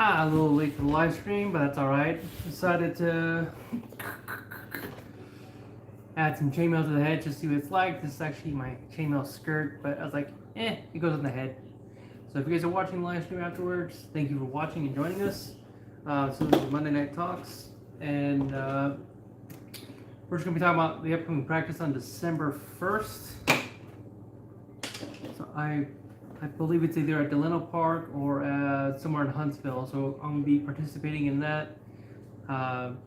A little late for the live stream, but that's alright. Decided to add some chainmail to the head just to see what it's like. This is actually my chainmail skirt, but I was like, it goes on the head. So if you guys are watching the live stream afterwards, thank you for watching and joining us. So this is Monday Night Talks, and we're just going to be talking about the upcoming practice on December 1st. So I believe it's either at Delano Park or somewhere in Huntsville. So I'm going to be participating in that. I'm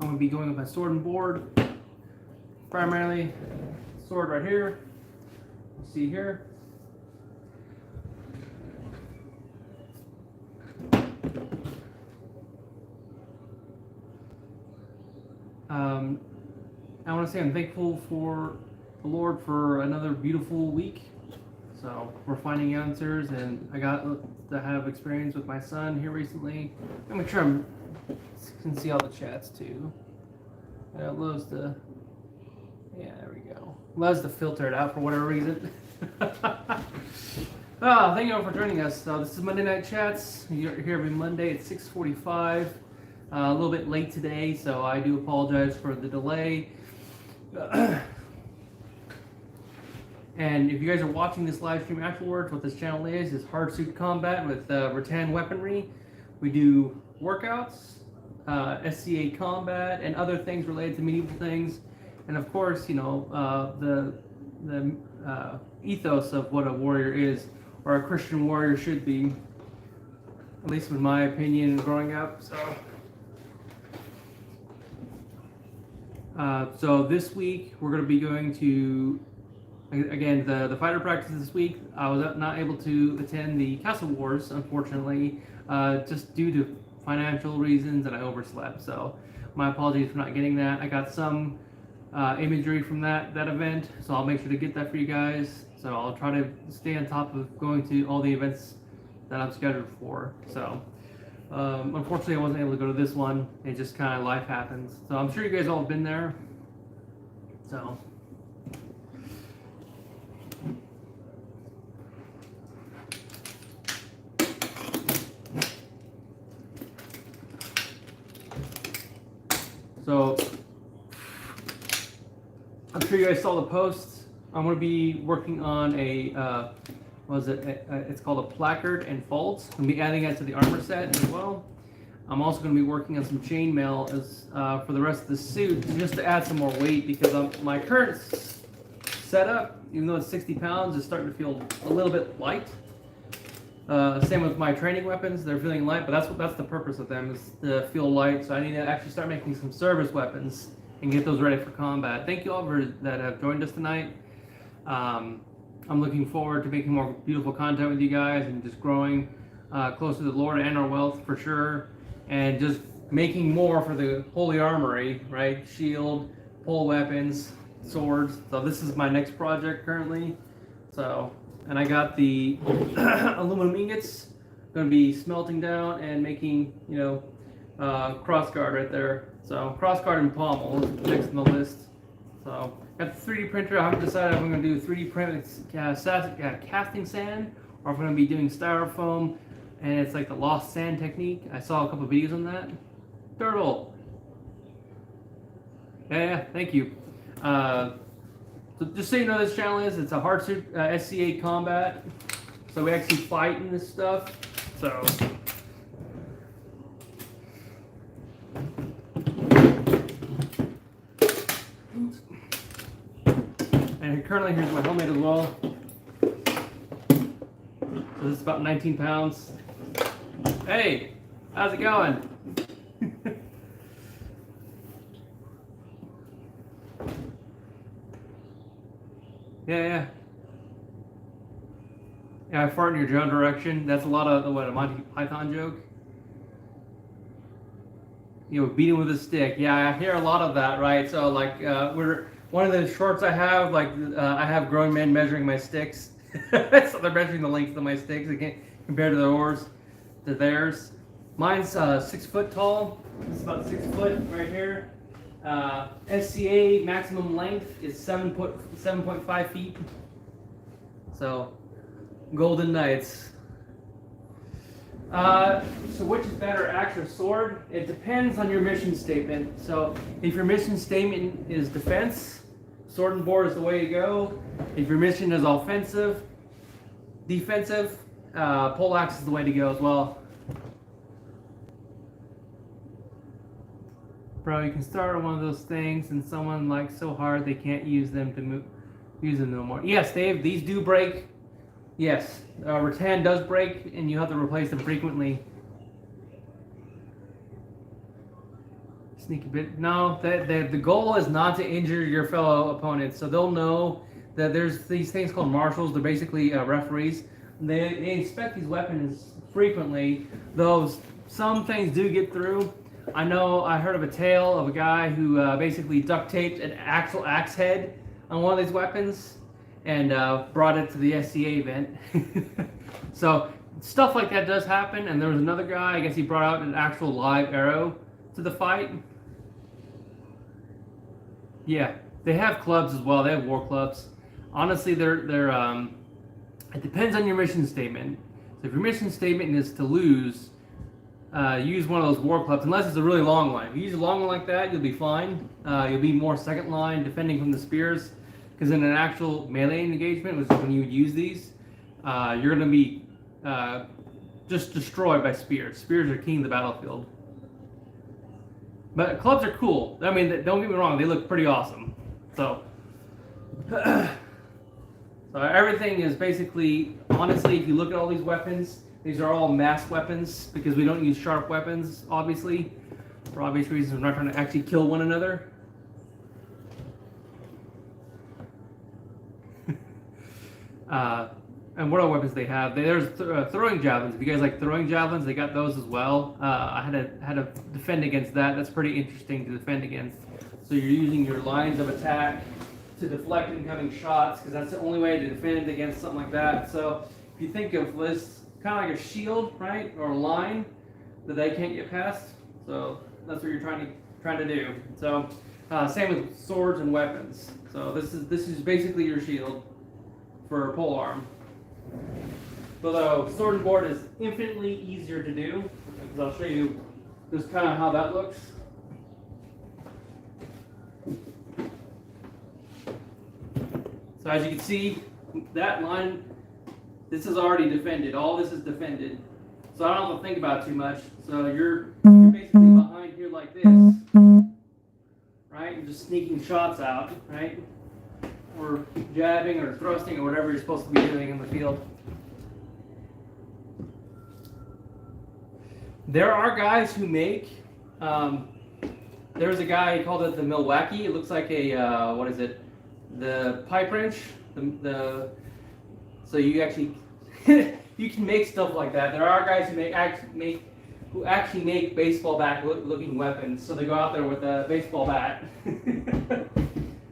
going to be going with my sword and board. Primarily, sword right here. You see here. I want to say I'm thankful for the Lord for another beautiful week. So we're finding answers, and I got to have experience with my son here recently. I'll make sure I can see all the chats too. It loves to, yeah, there we go. Loves to filter it out for whatever reason. Thank you all for joining us. This is Monday Night Chats. You're here every Monday at 6:45. A little bit late today, so I do apologize for the delay. And if you guys are watching this live stream afterwards, what this channel is hard-suit combat with rattan weaponry. We do workouts, SCA combat, and other things related to medieval things. And of course, you know, the ethos of what a warrior is, or a Christian warrior should be, at least in my opinion growing up. So this week we're going to be going to, again, the fighter practice this week. I was not able to attend the Castle Wars, unfortunately, just due to financial reasons, and I overslept. So my apologies for not getting that. I got some imagery from that event, so I'll make sure to get that for you guys. So I'll try to stay on top of going to all the events that I'm scheduled for. So unfortunately, I wasn't able to go to this one. It just kind of life happens. So I'm sure you guys all have been there. So I'm sure you guys saw the posts. I'm going to be working on a it's called a placard and folds. I'm going to be adding that to the armor set as well. I'm also going to be working on some chainmail as for the rest of the suit, just to add some more weight, because my current setup, even though it's 60 pounds, is starting to feel a little bit light. Same with my training weapons; they're feeling light, but that's the purpose of them, is to feel light. So I need to actually start making some service weapons and get those ready for combat. Thank you all that have joined us tonight. I'm looking forward to making more beautiful content with you guys and just growing closer to the Lord and our wealth for sure, and just making more for the Holy Armory, right? Shield, pole weapons, swords. So this is my next project currently. So, and I got the aluminum ingots. Going to be smelting down and making, you know, crossguard right there. So crossguard and pommel is next on the list. So got the 3D printer. I haven't decided if I'm going to do 3D print casting sand, or if I'm going to be doing styrofoam, and it's like the lost sand technique. I saw a couple of videos on that. Turtle. Yeah, thank you. So just so you know, this channel it's a hard-suit SCA combat. So we actually fight in this stuff. So. And currently, here's my helmet as well. So this is about 19 pounds. Hey, how's it going? Yeah, I fart in your general direction. That's a lot of a Monty Python joke. You know, beating with a stick. Yeah, I hear a lot of that, right? So like, one of the shorts I have, like, I have grown men measuring my sticks. So they're measuring the length of my sticks again compared to theirs. Mine's 6 foot tall. It's about 6 foot right here. SCA maximum length is 7.5 feet. So, Golden Knights. So which is better, axe or sword? It depends on your mission statement. So if your mission statement is defense, sword and board is the way to go. If your mission is defensive, pole axe is the way to go as well. Bro, you can start on one of those things and someone like so hard they can't use them no more. Yes, Dave, these do break. Yes, rattan does break, and you have to replace them frequently. Sneaky bit. No, the goal is not to injure your fellow opponents. So they'll know that there's these things called marshals. They're basically referees. They inspect these weapons frequently. Though some things do get through. I heard of a tale of a guy who basically duct taped an actual axe head on one of these weapons and brought it to the SCA event. So stuff like that does happen. And there was another guy, I guess he brought out an actual live arrow to the fight. Yeah, they have clubs as well. They have war clubs. Honestly, they're it depends on your mission statement. So if your mission statement is to lose, use one of those war clubs, unless it's a really long line. If you use a long one like that, you'll be fine. You'll be more second line defending from the spears. Because in an actual melee engagement, which is when you would use these, you're going to be just destroyed by spears. Spears are king of the battlefield. But clubs are cool. I mean, don't get me wrong, they look pretty awesome. So, so everything is basically, honestly, if you look at all these weapons, these are all mass weapons because we don't use sharp weapons, obviously. For obvious reasons, we're not trying to actually kill one another. And what other weapons they have? There's throwing javelins. If you guys like throwing javelins, they got those as well. I had to defend against that. That's pretty interesting to defend against. So you're using your lines of attack to deflect incoming shots, because that's the only way to defend against something like that. So if you think of this kind of like a shield, right, or a line that they can't get past. So that's what you're trying to do. So same with swords and weapons. So this is basically your shield for a polearm. Although sword and board is infinitely easier to do, because I'll show you just kind of how that looks. So as you can see, that line, this is already defended. All this is defended. So I don't have to think about it too much. So you're basically behind here like this, right? You're just sneaking shots out, right? Or jabbing or thrusting or whatever you're supposed to be doing in the field. There are guys who make, there's a guy, he called it the Milwaukee. It looks like a, what is it? The pipe wrench. So you actually, you can make stuff like that. There are guys who actually make baseball bat looking weapons. So they go out there with a baseball bat.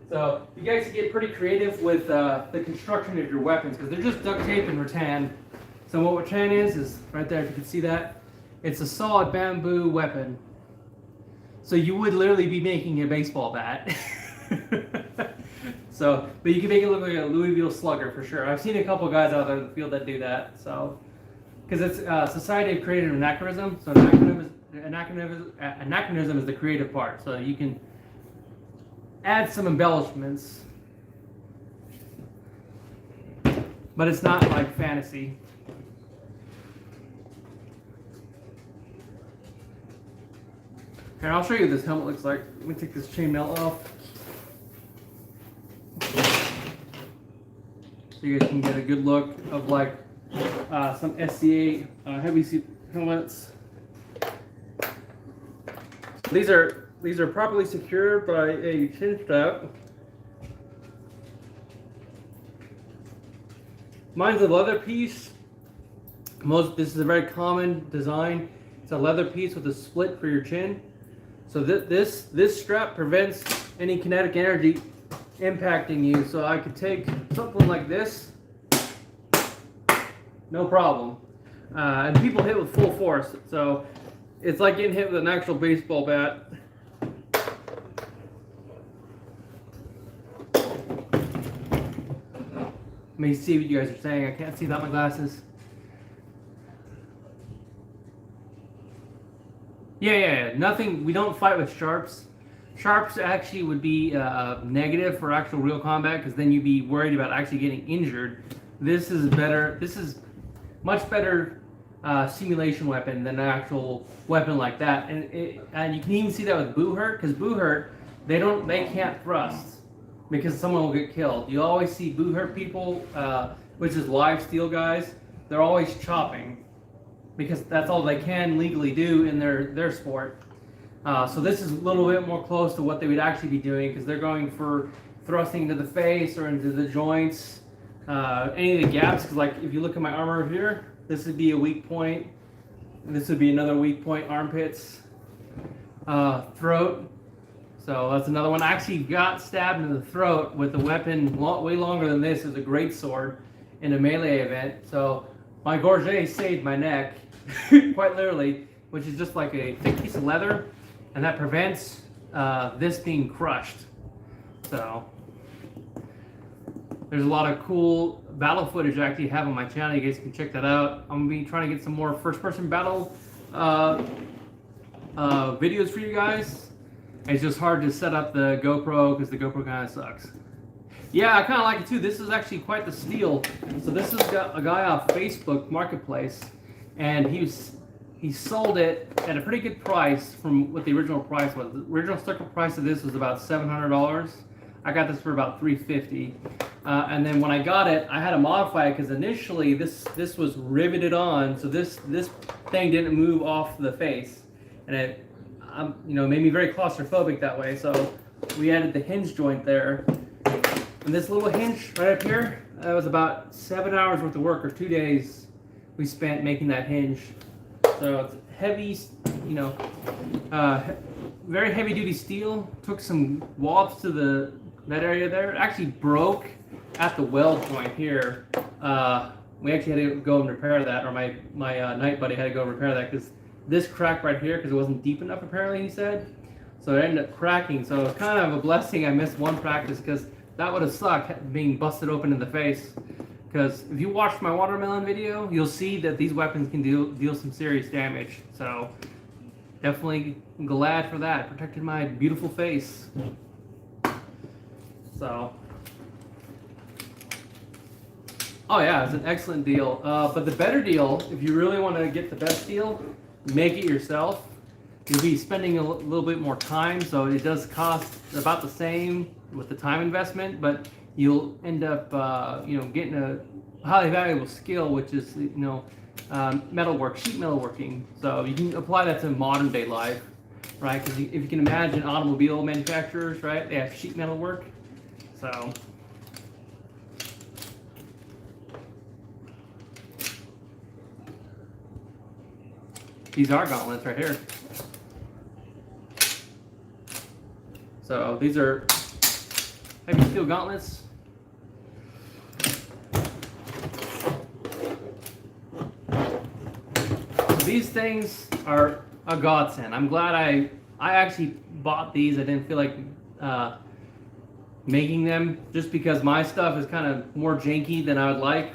So you guys get pretty creative with the construction of your weapons, because they're just duct tape and rattan. So what rattan is right there, if you can see that. It's a solid bamboo weapon. So you would literally be making a baseball bat. So, but you can make it look like a Louisville Slugger for sure. I've seen a couple guys out there in the field that do that. So, because it's society have created an anachronism. So anachronism is the creative part. So you can add some embellishments, but it's not like fantasy. Here, I'll show you what this helmet looks like. Let me take this chainmail off, so you guys can get a good look of like some SCA heavy seat helmets. These are properly secured by a chin strap. Mine's a leather piece. This is a very common design. It's a leather piece with a split for your chin. So this strap prevents any kinetic energy impacting you. So I could take something like this, no problem. And people hit with full force. So it's like getting hit with an actual baseball bat. Let me see what you guys are saying. I can't see without my glasses. Yeah. Nothing. We don't fight with sharps. Sharps actually would be negative for actual real combat because then you'd be worried about actually getting injured. This is better. This is much better simulation weapon than an actual weapon like that. And you can even see that with Boo Hurt because Boo Hurt they can't thrust because someone will get killed. You always see Boo Hurt people, which is live steel guys. They're always chopping because that's all they can legally do in their sport. So this is a little bit more close to what they would actually be doing because they're going for thrusting into the face or into the joints, any of the gaps. Because like if you look at my armor here, this would be a weak point, and this would be another weak point. Armpits, throat. So that's another one. I actually got stabbed in the throat with a weapon way longer than this. Is a great sword in a melee event. So my gorget saved my neck, quite literally, which is just like a thick piece of leather. And that prevents this being crushed. So there's a lot of cool battle footage I actually have on my channel. You guys can check that out. I'm gonna be trying to get some more first-person battle videos for you guys. It's just hard to set up the GoPro because the GoPro kind of sucks. Yeah, I kind of like it too. This is actually quite the steal. So this is a guy off Facebook Marketplace, and he sold it at a pretty good price from what the original price was. The original circle price of this was about $700. I got this for about $350. And then when I got it, I had to modify it because initially this was riveted on, so this thing didn't move off the face, and it made me very claustrophobic that way. So we added the hinge joint there, and this little hinge right up here. That was about 7 hours worth of work, or 2 days we spent making that hinge. So it's heavy, very heavy duty steel. Took some wobs to that area there. It actually broke at the weld joint here. We actually had to go and repair that, or my night buddy had to go and repair that because this cracked right here because it wasn't deep enough apparently, he said. So it ended up cracking. So it's kind of a blessing I missed one practice because that would have sucked being busted open in the face. Because if you watch my watermelon video, you'll see that these weapons can deal some serious damage. So definitely glad for that. Protected my beautiful face. So, oh yeah, it's an excellent deal. But the better deal, if you really want to get the best deal, make it yourself. You'll be spending a little bit more time, so it does cost about the same with the time investment, but you'll end up, getting a highly valuable skill, which is, metalwork, sheet metalworking. So you can apply that to modern day life, right? Because if you can imagine automobile manufacturers, right? They have sheet metal work. So these are gauntlets right here. So these are heavy steel gauntlets. These things are a godsend. I'm glad I actually bought these. I didn't feel like making them just because my stuff is kind of more janky than I would like.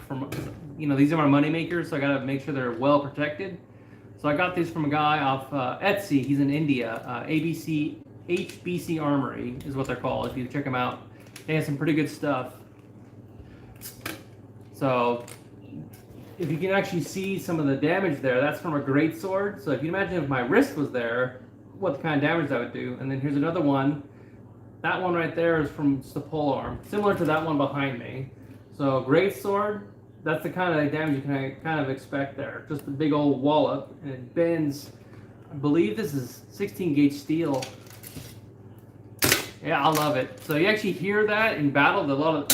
These are my money makers, so I gotta make sure they're well protected. So I got these from a guy off Etsy. He's in India. HBC Armory is what they're called. If you check them out, they have some pretty good stuff. So if you can actually see some of the damage there, that's from a great sword. So if you imagine if my wrist was there, what kind of damage that would do. And then here's another one. That one right there is from the pole arm, similar to that one behind me. So great sword. That's the kind of damage you can kind of expect there. Just a big old wallop, and it bends. I believe this is 16 gauge steel. Yeah, I love it. So you actually hear that in battle, a lot of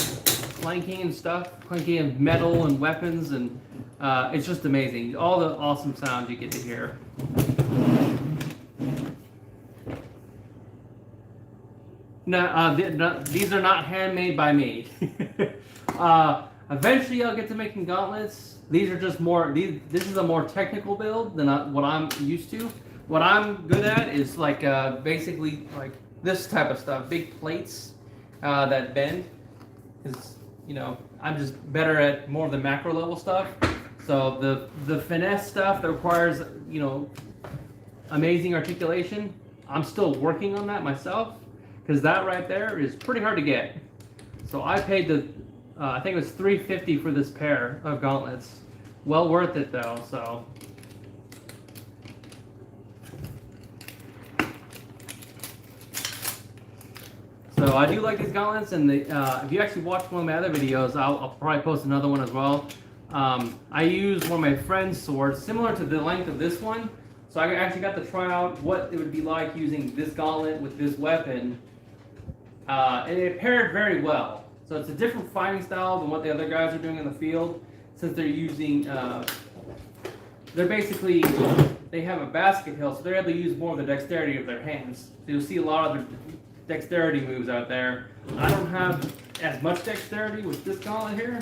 clanking and stuff, clanking of metal and weapons, and it's just amazing. All the awesome sounds you get to hear. No, these are not handmade by me. Eventually, I'll get to making gauntlets. These are just more. This is a more technical build than what I'm used to. What I'm good at is like basically like this type of stuff, big plates that bend. Because I'm just better at more of the macro level stuff. So the finesse stuff that requires amazing articulation. I'm still working on that myself because that right there is pretty hard to get. So I paid I think it was $350 for this pair of gauntlets. Well worth it though. So I do like these gauntlets, and if you actually watch one of my other videos, I'll probably post another one as well. I used one of my friend's swords, similar to the length of this one. So I actually got to try out what it would be like using this gauntlet with this weapon. And it paired very well. So it's a different fighting style than what the other guys are doing in the field, since they're using, they have a basket hilt, so they're able to use more of the dexterity of their hands. So you'll see a lot of their dexterity moves out there. I don't have as much dexterity with this gauntlet here.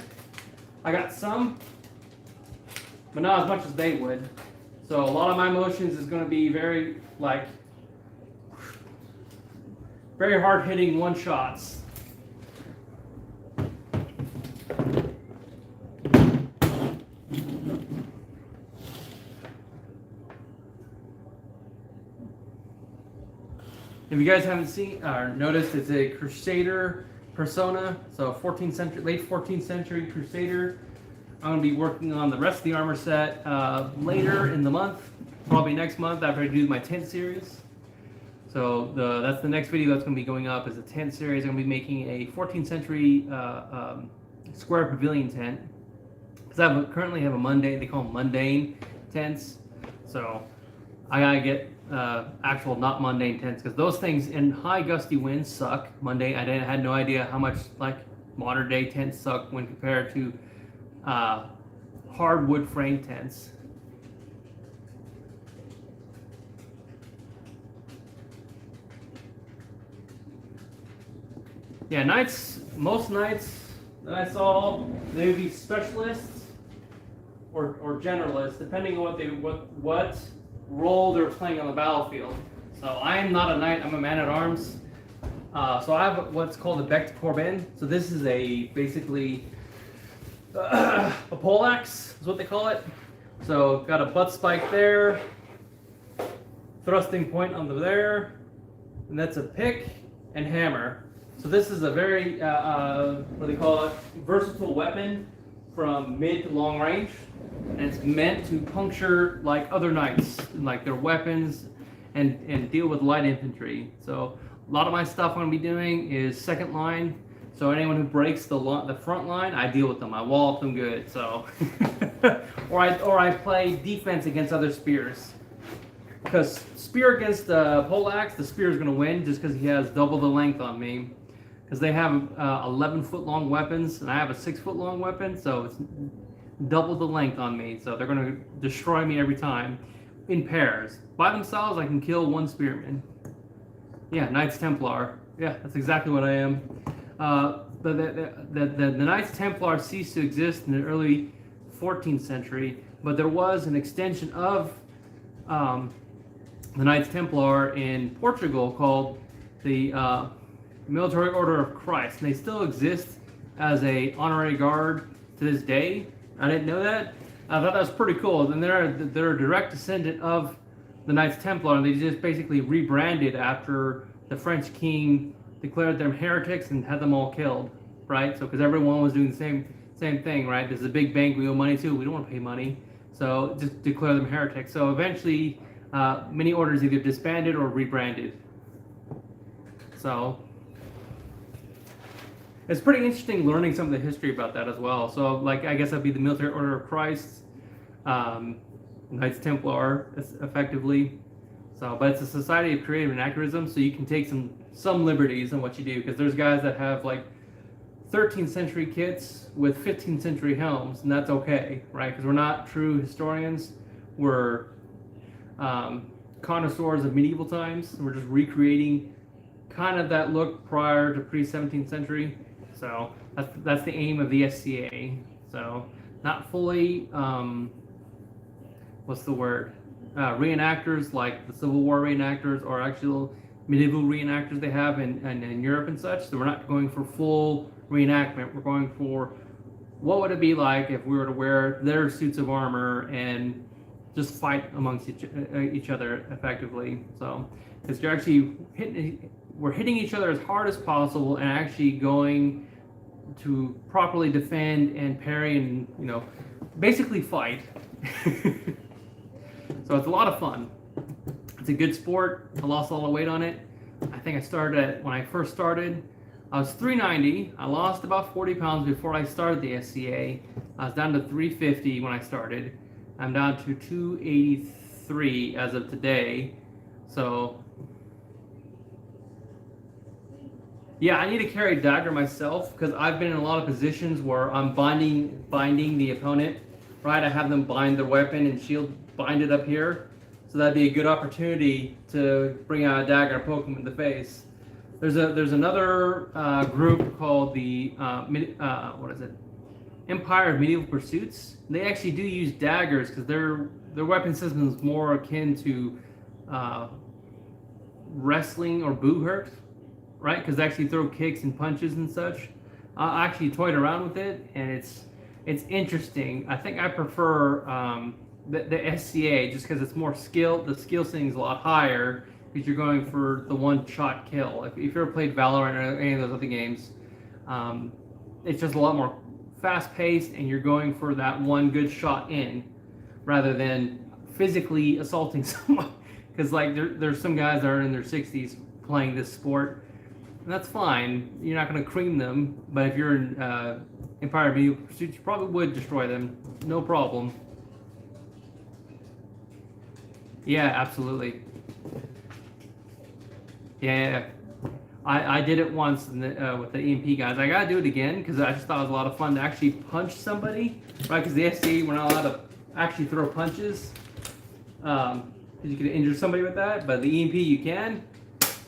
I got some, but not as much as they would. So a lot of my motions is going to be very hard hitting one shots. If you guys haven't seen or noticed, it's a Crusader persona, so late 14th century Crusader. I'm going to be working on the rest of the armor set later in the month, probably next month after I do my tent series. So that's the next video that's going to be going up is a tent series. I'm going to be making a 14th century square pavilion tent. Because I currently have a mundane, they call them mundane tents. So I got to get actual not mundane tents, because those things in high gusty winds suck. Mundane, I had no idea how much modern day tents suck when compared to hardwood frame tents. Yeah, most knights that I saw, they would be specialists or generalists, depending on what role they're playing on the battlefield. So I am not a knight, I'm a man-at-arms. So I have what's called a bec de corbin. So this is basically a poleaxe is what they call it. So got a butt spike there, thrusting point under there, and that's a pick and hammer. So this is a very, what they call it, versatile weapon from mid to long range. And it's meant to puncture other knights, their weapons, and deal with light infantry. So a lot of my stuff I'm going to be doing is second line. So anyone who breaks the front line, I deal with them. I wallop them good. So, or I play defense against other spears. Because spear against poleaxe, the spear is going to win just because he has double the length on me. Because they have 11-foot long weapons, and I have a 6-foot long weapon, so it's double the length on me. So they're going to destroy me every time in pairs. By themselves, I can kill one spearman. Yeah, Knights Templar. Yeah, that's exactly what I am. The Knights Templar ceased to exist in the early 14th century, but there was an extension of the Knights Templar in Portugal called the Military Order of Christ, and they still exist as a honorary guard to this day. I didn't know that. I thought that was pretty cool. And they're a direct descendant of the Knights Templar, and they just basically rebranded after the French king declared them heretics and had them all killed, right? So because everyone was doing the same thing, right? There's a big bank we owe money to. We don't want to pay money, so just declare them heretics. So eventually, many orders either disbanded or rebranded. So it's pretty interesting learning some of the history about that as well. So, I guess that'd be the Military Order of Christ, Knights Templar, effectively. So, but it's a society of creative anachronism, so you can take some liberties in what you do, because there's guys that have 13th century kits with 15th century helms, and that's okay, right? Because we're not true historians. We're connoisseurs of medieval times. We're just recreating kind of that look prior to pre-17th century. So that's the aim of the SCA. So not fully, what's the word? Reenactors like the Civil War reenactors or actual medieval reenactors they have in Europe and such. So we're not going for full reenactment. We're going for what would it be like if we were to wear their suits of armor and just fight amongst each other effectively. So, because you're actually we're hitting each other as hard as possible and actually going to properly defend and parry and, you know, basically fight. So it's a lot of fun. It's a good sport. I lost a lot of weight on it. I think I started when I first started, I was 390. I lost about 40 pounds before I started the SCA. I was down to 350 when I started. I'm down to 283 as of today. So yeah, I need to carry a dagger myself because I've been in a lot of positions where I'm binding the opponent, right? I have them bind their weapon and shield, bind it up here. So that'd be a good opportunity to bring out a dagger and poke them in the face. There's another group called the what is it? Empire of Medieval Pursuits. They actually do use daggers because their weapon system is more akin to wrestling or Boohurt, right? Because they actually throw kicks and punches and such. I actually toyed around with it, and it's interesting. I think I prefer the SCA just because it's more skill. The skill setting is a lot higher because you're going for the one-shot kill. If you ever played Valorant or any of those other games, it's just a lot more fast-paced, and you're going for that one good shot in, rather than physically assaulting someone. Because like there's some guys that are in their 60s playing this sport, and that's fine. You're not going to cream them, but if you're in Empire of Medieval Pursuits, you probably would destroy them, no problem. Yeah, absolutely. Yeah, I did it once with the EMP guys. I gotta do it again because I just thought it was a lot of fun to actually punch somebody, right? Because the SCA, we're not allowed to actually throw punches, because you could injure somebody with that. But the EMP you can,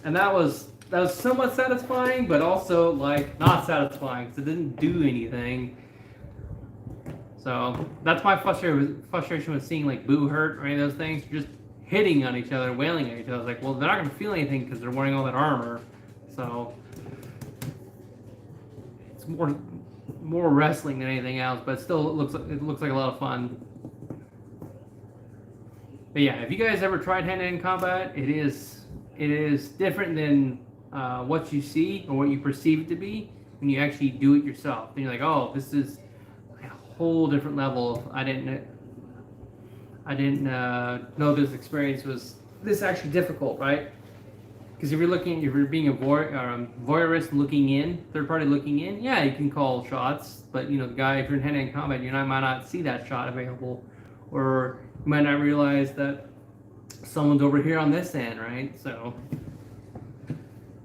and that was somewhat satisfying, but also like not satisfying because it didn't do anything. So that's my frustration with seeing like Boohurt or any of those things. You're just hitting on each other, wailing at each other. It's like, well, they're not going to feel anything because they're wearing all that armor. So it's more wrestling than anything else, but still it looks like a lot of fun. But yeah, if you guys ever tried hand-to-hand combat, it is different than what you see or what you perceive it to be when you actually do it yourself. And you're like, oh, this is a whole different level. I didn't know this experience was this actually difficult, right? Because if you're being a voyeurist looking in, third party looking in, yeah, you can call shots, but you know, the guy, if you're in hand-to-hand combat, you might not see that shot available, or you might not realize that someone's over here on this end, right? So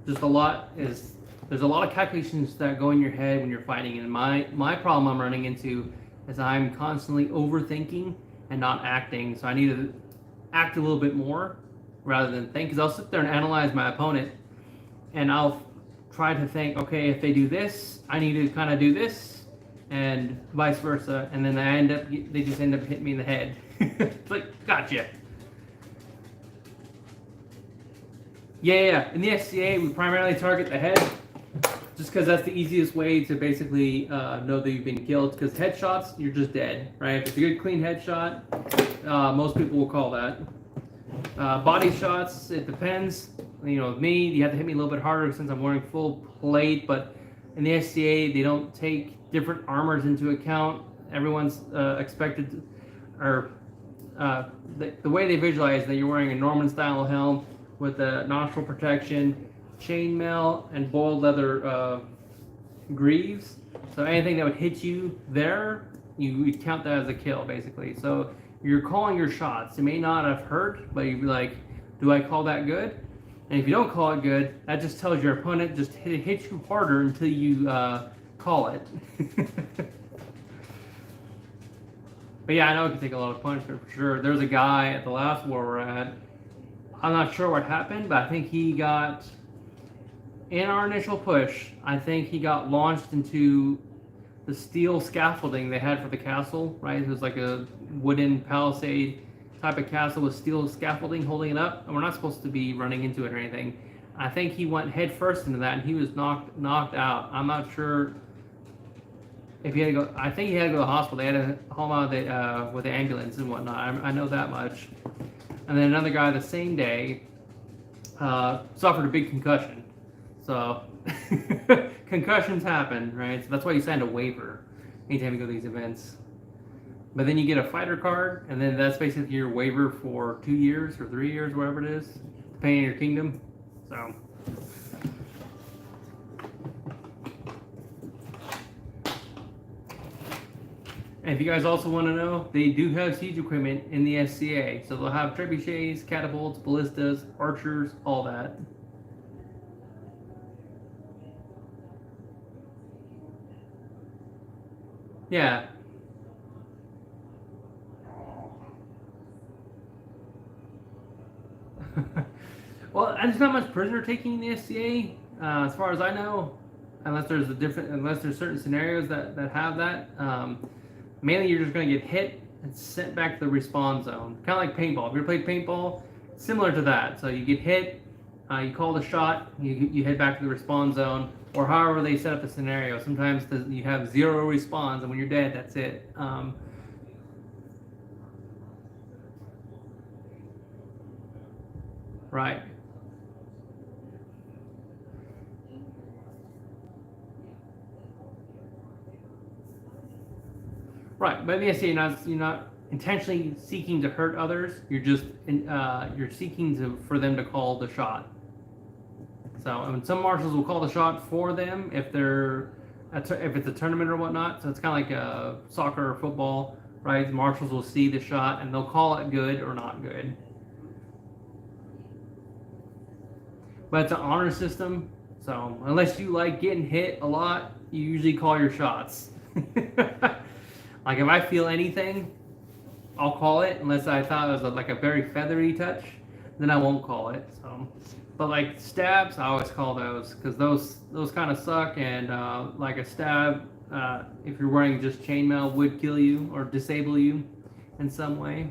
there's a lot of calculations that go in your head when you're fighting, and my problem I'm running into is I'm constantly overthinking and not acting. So I need to act a little bit more rather than think, because I'll sit there and analyze my opponent, and I'll try to think, okay, if they do this, I need to kind of do this, and vice versa, and then they just end up hitting me in the head. It's like, gotcha. Yeah. In the SCA, we primarily target the head, just because that's the easiest way to basically know that you've been killed. Because headshots, you're just dead, right? If it's a good clean headshot, most people will call that. Body shots, it depends. You know, with me, you have to hit me a little bit harder since I'm wearing full plate. But in the SCA, they don't take different armors into account. Everyone's expected, or the way they visualize that you're wearing a Norman-style helm with a nostril protection, chainmail, and boiled leather greaves. So anything that would hit you there, you count that as a kill, basically. So you're calling your shots. It may not have hurt, but you'd be like, do I call that good? And if you don't call it good, that just tells your opponent just hit you harder until you call it. But yeah, I know it can take a lot of punishment for sure. There's a guy at the last war we're at. I'm not sure what happened, but I think he got, in our initial push, I think he got launched into the steel scaffolding they had for the castle, right? It was like a wooden palisade type of castle with steel scaffolding holding it up, and we're not supposed to be running into it or anything. I think he went head first into that, and he was knocked out. I'm not sure if he had to go, I think he had to go to the hospital. They had to haul him out with the ambulance and whatnot. I know that much. And then another guy the same day suffered a big concussion. So concussions happen, right? So that's why you sign a waiver anytime you go to these events. But then you get a fighter card, and then that's basically your waiver for 2 years or 3 years, whatever it is, depending on your kingdom. So. And if you guys also want to know, they do have siege equipment in the SCA. So they'll have trebuchets, catapults, ballistas, archers, all that. Yeah. Well, there's not much prisoner taking in the SCA, as far as I know, unless there's certain scenarios that have that. Mainly, you're just going to get hit and sent back to the respawn zone, kind of like paintball. If you ever played paintball, similar to that. So you get hit, you call the shot, you head back to the respawn zone, or however they set up the scenario. Sometimes you have 0 respawns, and when you're dead, that's it. Right. Right, but yes, you're not intentionally seeking to hurt others. You're just you're seeking for them to call the shot. So, I mean, some marshals will call the shot for them if it's a tournament or whatnot. So it's kind of like soccer or football, right? The marshals will see the shot and they'll call it good or not good. But it's an honor system, so unless you like getting hit a lot, you usually call your shots. Like if I feel anything, I'll call it unless I thought it was like a very feathery touch, then I won't call it. So, but like stabs, I always call those because those kind of suck. And like a stab, if you're wearing just chainmail, would kill you or disable you in some way.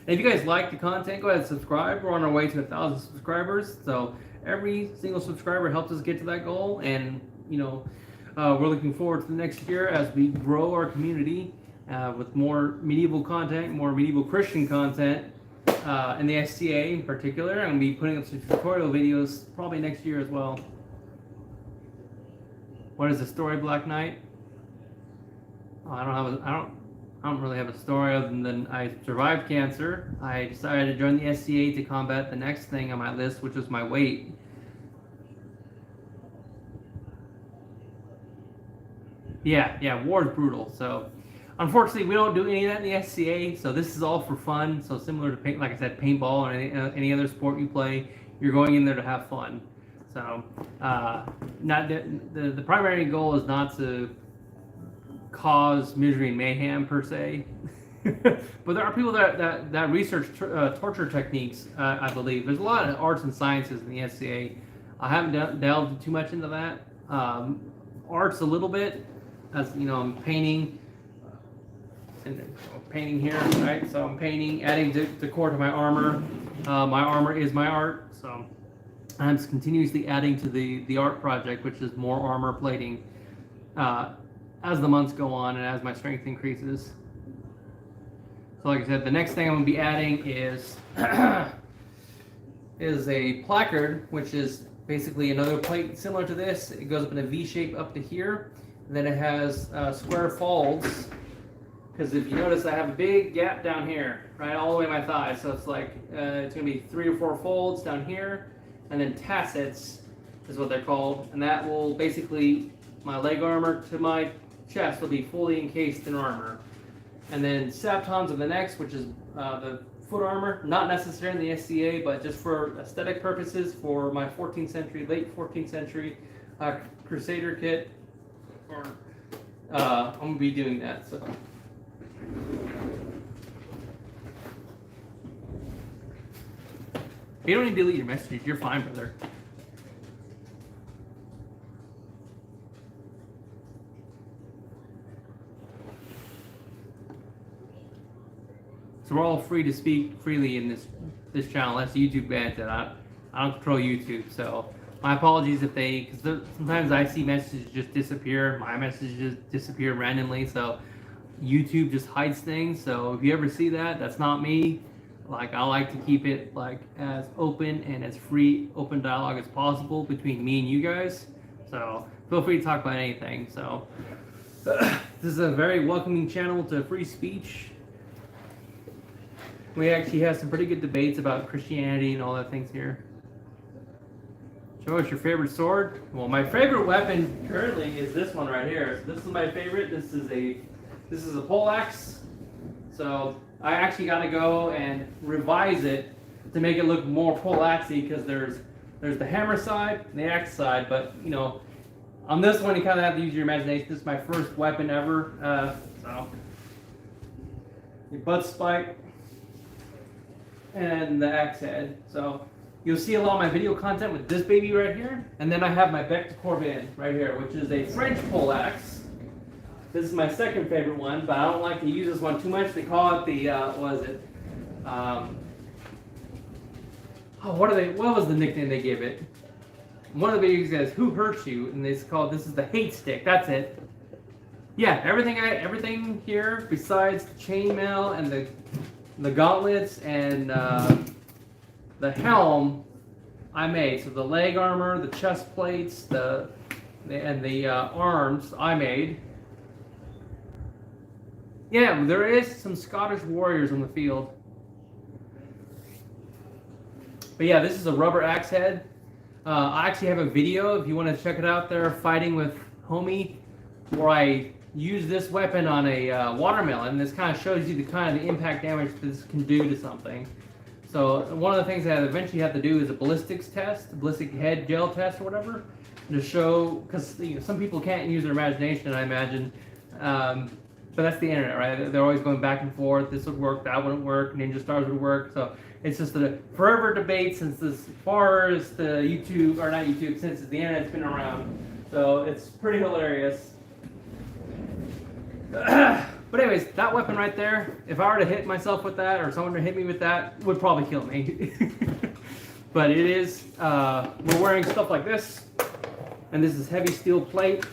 And if you guys like the content, go ahead and subscribe. We're on our way to 1,000 subscribers, so every single subscriber helps us get to that goal. And we're looking forward to the next year as we grow our community with more medieval content, more medieval Christian content in the SCA in particular. I'm going to be putting up some tutorial videos probably next year as well. What is the story of Black Knight? I don't really have a story other than I survived cancer. I decided to join the SCA to combat the next thing on my list, which was my weight. Yeah, war is brutal. So, unfortunately, we don't do any of that in the SCA. So this is all for fun. So similar to like I said, paintball or any other sport you play, you're going in there to have fun. So, not the primary goal is not to cause misery and mayhem per se. But there are people that research torture techniques. I believe there's a lot of arts and sciences in the SCA. I haven't delved too much into that. Arts a little bit. As you know, I'm painting here, right? So I'm painting, adding decor to my armor. My armor is my art, so I'm continuously adding to the art project, which is more armor plating as the months go on and as my strength increases. So like I said, the next thing I'm going to be adding is a placard, which is basically another plate similar to this. It goes up in a V shape up to here. And then it has square folds, because if you notice, I have a big gap down here, right, all the way to my thigh. So it's like it's going to be 3 or 4 folds down here, and then tassets is what they're called, and that will basically my leg armor to my chest will be fully encased in armor, and then saptons of the next, which is the foot armor, not necessarily in the SCA, but just for aesthetic purposes for my 14th century, late 14th century Crusader kit. I'm gonna be doing that. So you don't need to delete your messages. You're fine, brother. So we're all free to speak freely in this channel. That's YouTube banned. I don't control YouTube, so My apologies if they, because sometimes I see messages just disappear. My messages just disappear randomly. So YouTube just hides things. So if you ever see that, that's not me. Like, I like to keep it like as open and as free, open dialogue as possible between me and you guys. So feel free to talk about anything. So this is a very welcoming channel to free speech. We actually have some pretty good debates about Christianity and all that things here. Show us your favorite sword. Well, my favorite weapon currently is this one right here. So this is my favorite. This is a poleaxe. So I actually got to go and revise it to make it look more poleaxey, because there's the hammer side and the axe side. But you know, on this one you kind of have to use your imagination. This is my first weapon ever. So your butt spike and the axe head. So you'll see a lot of my video content with this baby right here. And then I have my bec de Corbin right here, which is a French poleaxe. This is my second favorite one, but I don't like to use this one too much. They call it the, what is it? What was the nickname they gave it? One of the videos says, "Who hurt you?" And this is the hate stick. That's it. Yeah, everything here besides the chainmail and the gauntlets and the helm I made. So the leg armor, the chest plates, and the arms I made. Yeah, there is some Scottish warriors on the field. But yeah, this is a rubber axe head. I actually have a video, if you want to check it out there, fighting with homie, where I use this weapon on a watermelon. This kind of shows you the impact damage this can do to something. So one of the things that I eventually have to do is a ballistics test, a ballistic head gel test or whatever, to show, because some people can't use their imagination, I imagine. But that's the internet, right? They're always going back and forth. This would work, that wouldn't work, Ninja Stars would work. So it's just a forever debate since as far as the YouTube, or not YouTube, since the internet's been around. So it's pretty hilarious. But anyways, that weapon right there, if I were to hit myself with that, or someone were to hit me with that, would probably kill me. But it is, we're wearing stuff like this, and this is heavy steel plate.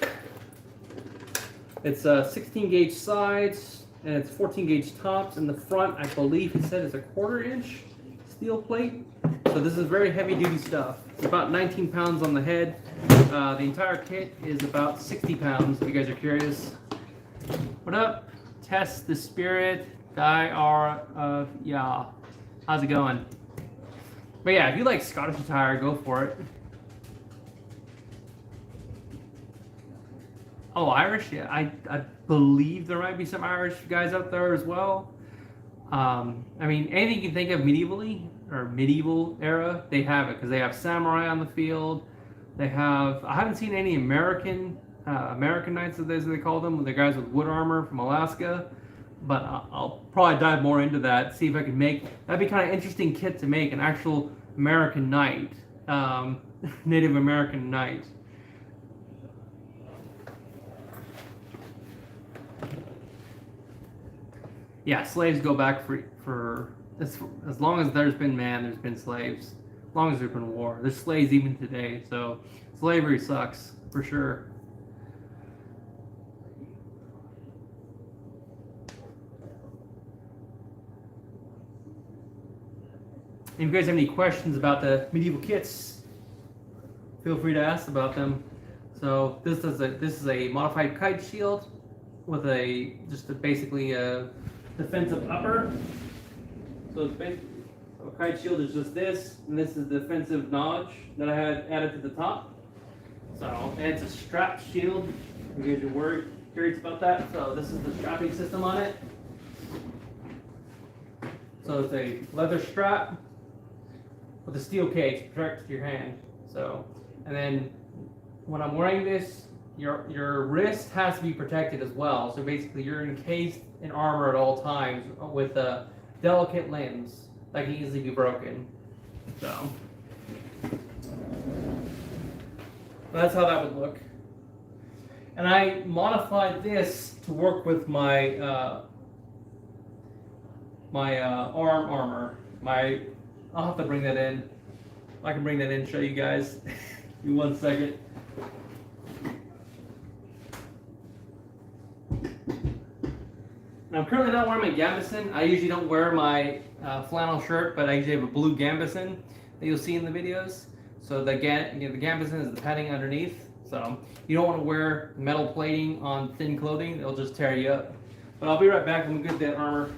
It's 16 gauge sides, and it's 14 gauge tops. In the front, I believe it said it's a 1/4 inch steel plate. So this is very heavy duty stuff. It's about 19 pounds on the head. The entire kit is about 60 pounds, if you guys are curious. What up? Test the Spirit. Yeah. How's it going? But yeah, if you like Scottish attire, go for it. Oh, Irish? Yeah, I believe there might be some Irish guys out there as well. I mean, anything you can think of medievally or medieval era, they have it, because they have samurai on the field. They have, I haven't seen any American Knights, as they call them, the guys with wood armor from Alaska. But I'll probably dive more into that, see if I can make, that'd be kind of interesting kit to make, an actual American Knight, Native American Knight. Yeah, slaves go back for as long as there's been man, there's been slaves. As long as there's been war, there's slaves even today. So slavery sucks for sure. If you guys have any questions about the medieval kits, feel free to ask about them. So this is a modified kite shield with basically a defensive upper. So it's basically, a kite shield is just this, and this is the defensive notch that I had added to the top. So, and it's a strap shield, if you guys are curious about that. So this is the strapping system on it. So it's a leather strap with a steel cage to protect your hand. So, and then when I'm wearing this, your wrist has to be protected as well. So basically, you're encased in armor at all times with delicate limbs that can easily be broken. So that's how that would look. And I modified this to work with my arm armor. I'll have to bring that in. I can bring that in and show you guys. Give me 1 second. Now, I'm currently not wearing my gambeson. I usually don't wear my flannel shirt, but I usually have a blue gambeson that you'll see in the videos. So the gambeson is the padding underneath. So you don't want to wear metal plating on thin clothing. It'll just tear you up. But I'll be right back when we get that armor.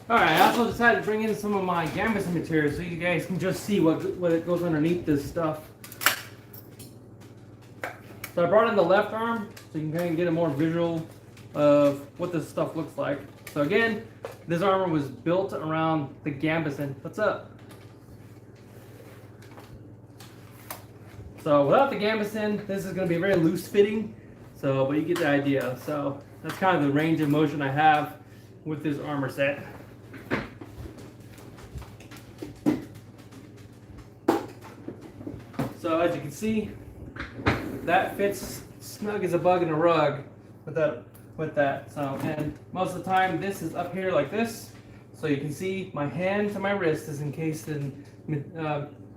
Alright, I also decided to bring in some of my gambeson material so you guys can just see what it goes underneath this stuff. So I brought in the left arm so you can kind of get a more visual of what this stuff looks like. So again, this armor was built around the gambeson. What's up? So without the gambeson, this is going to be very loose fitting. So, but you get the idea. So that's kind of the range of motion I have with this armor set. So as you can see, that fits snug as a bug in a rug with that. So, and most of the time this is up here like this. So you can see my hand to my wrist is encased in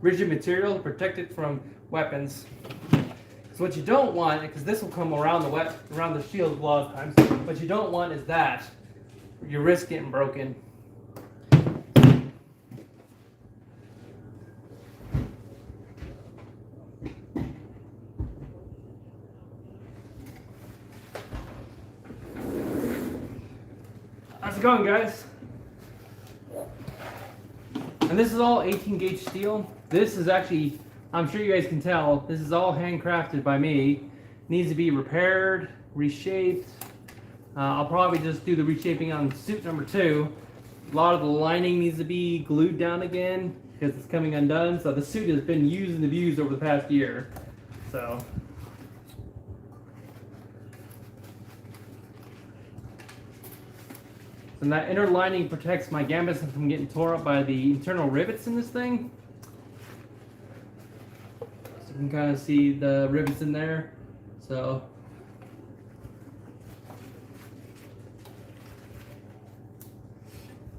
rigid material to protect it from weapons. So what you don't want, because this will come around the shield a lot of times, what you don't want is that, your wrist getting broken. How's it going, guys? And this is all 18 gauge steel. This is actually, I'm sure you guys can tell, this is all handcrafted by me. Needs to be repaired, reshaped. I'll probably just do the reshaping on suit number 2. A lot of the lining needs to be glued down again because it's coming undone. So the suit has been used and abused over the past year. So. And that inner lining protects my gambeson from getting tore up by the internal rivets in this thing. So you can kind of see the rivets in there. So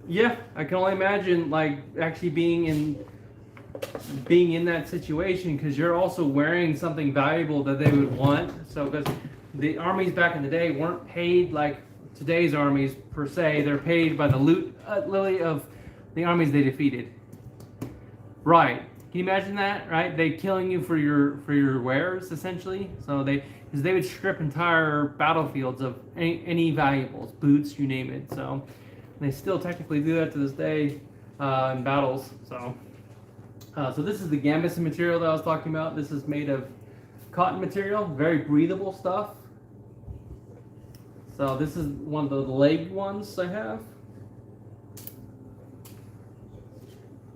yeah, I can only imagine like actually being in that situation, because you're also wearing something valuable that they would want. So because the armies back in the day weren't paid like today's armies per se. They're paid by the loot lily of the armies they defeated. Right? Can you imagine that? Right? They killing you for your wares essentially. So because they would strip entire battlefields of any valuables, boots, you name it. So they still technically do that to this day in battles. So so this is the gambeson material that I was talking about. This is made of cotton material, very breathable stuff. So this is one of the leg ones I have.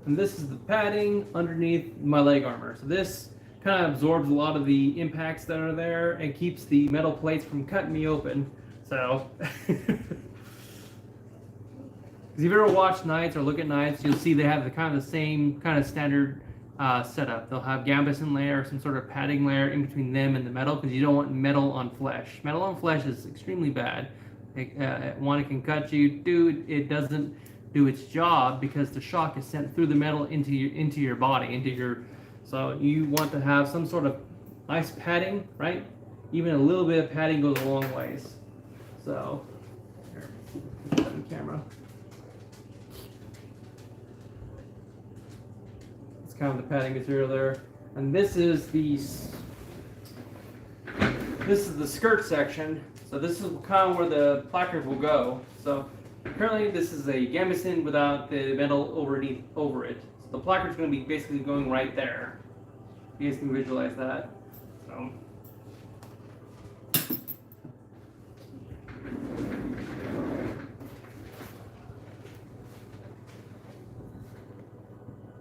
And this is the padding underneath my leg armor. So this kind of absorbs a lot of the impacts that are there and keeps the metal plates from cutting me open. So, if you've ever watched Knights or look at Knights, you'll see they have the kind of the same kind of standard setup. They'll have gambeson layer, some sort of padding layer in between them and the metal, because you don't want metal on flesh. Metal on flesh is extremely bad. One, it can cut you. Two, it doesn't do its job because the shock is sent through the metal into your body, so you want to have some sort of nice padding, right? Even a little bit of padding goes a long ways. So, here, put that in the camera. Kind of the padding material there, and this is the skirt section. So So this is kind of where the placard will go. So currently this is a gambeson without the metal over it. So the placard is going to be basically going right there. You guys can visualize that. So.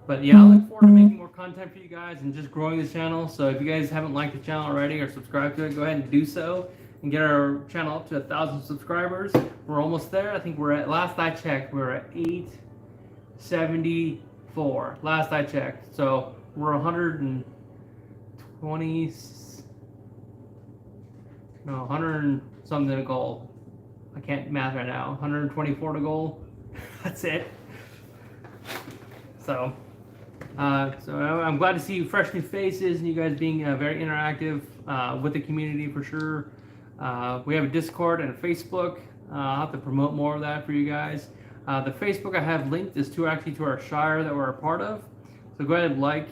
But yeah, I look forward to making more content for you guys and just growing this channel. So if you guys haven't liked the channel already or subscribed to it, go ahead and do so and get our channel up to 1,000 subscribers. We're almost there. I think we're at, last I checked, we were at 874. Last I checked. So we're 120, no, 100 and something to goal. I can't math right now. 124 to goal. That's it. So I'm glad to see fresh new faces and you guys being very interactive with the community for sure. We have a Discord and a Facebook. I'll have to promote more of that for you guys. The Facebook I have linked is actually to our Shire that we're a part of. So go ahead and like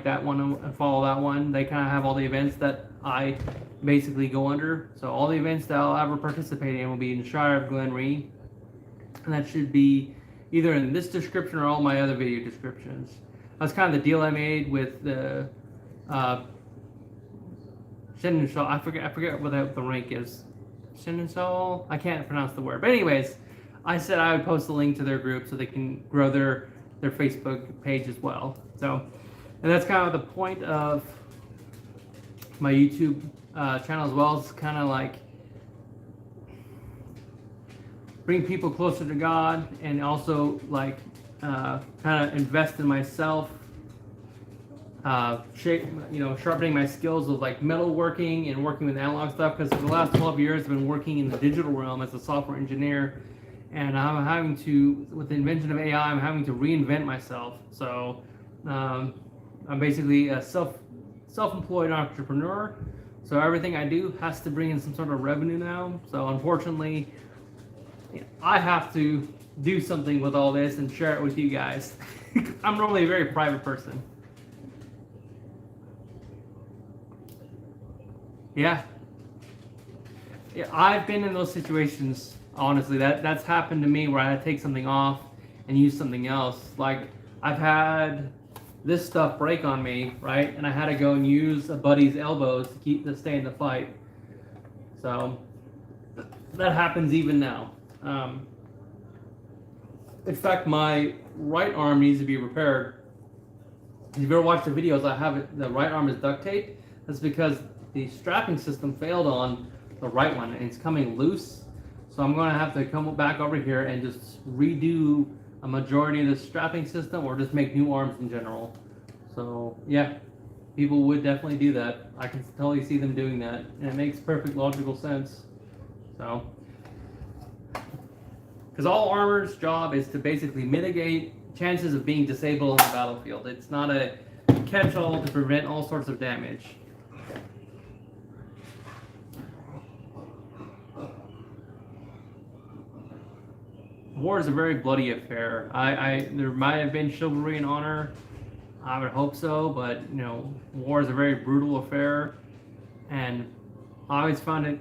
that one and follow that one. They kind of have all the events that I basically go under. So all the events that I'll ever participate in will be in the Shire of Glenree. And that should be either in this description or all my other video descriptions. That's kind of the deal I made with the Shenenshaw. I forget what the rank is. Shenenshaw? I can't pronounce the word. But anyways, I said I would post a link to their group so they can grow their Facebook page as well. So, and that's kind of the point of my YouTube channel as well. It's kind of like bring people closer to God and also like kind of invest in myself, sharpening my skills of like metalworking and working with analog stuff, because for the last 12 years I've been working in the digital realm as a software engineer, and I'm having to, with the invention of AI, I'm having to reinvent myself. So I'm basically a self-employed entrepreneur, so everything I do has to bring in some sort of revenue now. So unfortunately I have to do something with all this and share it with you guys. I'm normally a very private person. Yeah, I've been in those situations, honestly. That's happened to me where I had to take something off and use something else. Like, I've had this stuff break on me, right? And I had to go and use a buddy's elbows to stay in the fight. So that happens even now. In fact, my right arm needs to be repaired. If you've ever watched the videos, I have it, the right arm is duct taped. That's because the strapping system failed on the right one and it's coming loose. So I'm going to have to come back over here and just redo a majority of the strapping system, or just make new arms in general. So yeah, people would definitely do that. I can totally see them doing that, and it makes perfect logical sense. So, because all armor's job is to basically mitigate chances of being disabled on the battlefield. It's not a catch-all to prevent all sorts of damage. War is a very bloody affair. There might have been chivalry and honor. I would hope so, but you know, war is a very brutal affair, and I always found it.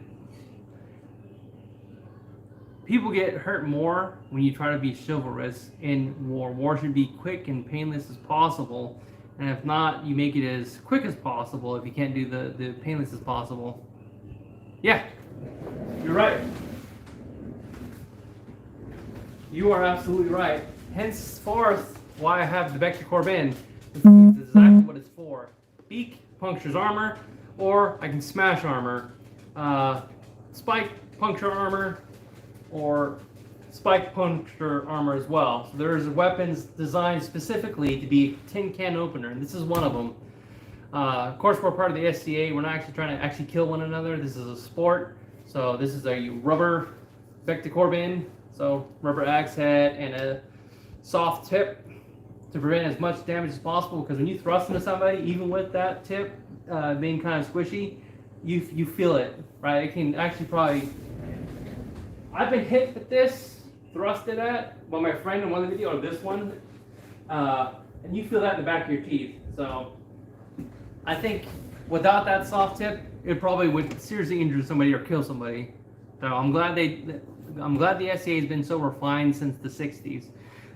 People get hurt more when you try to be chivalrous in war. War should be quick and painless as possible, and if not, you make it as quick as possible if you can't do the painless as possible. Yeah, you're right. You are absolutely right. Henceforth, why I have the Vector Corbin. This is exactly what it's for. Beak punctures armor, or I can smash armor. Spike puncture armor, or spike puncture armor as well. So there's weapons designed specifically to be a tin can opener, and this is one of them. Of course, we're part of the SCA. We're not actually trying to actually kill one another. This is a sport. So this is a rubber Vector Corbin. So rubber axe head and a soft tip to prevent as much damage as possible, because when you thrust into somebody, even with that tip being kind of squishy, you feel it, right? It can actually probably... I've been hit with this, thrusted at by my friend in one of the videos, or this one, and you feel that in the back of your teeth. So I think without that soft tip, it probably would seriously injure somebody or kill somebody. So I'm glad the SCA has been so refined since the 60s.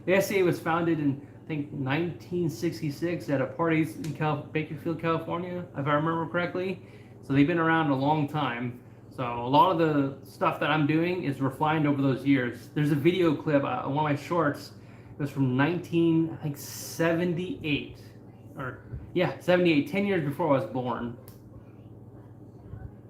The SCA was founded in, I think, 1966 at a parties in Bakersfield, California, if I remember correctly. So they've been around a long time. So a lot of the stuff that I'm doing is refined over those years. There's a video clip, one of my shorts. It was from 1978, or yeah, 78, 10 years before I was born.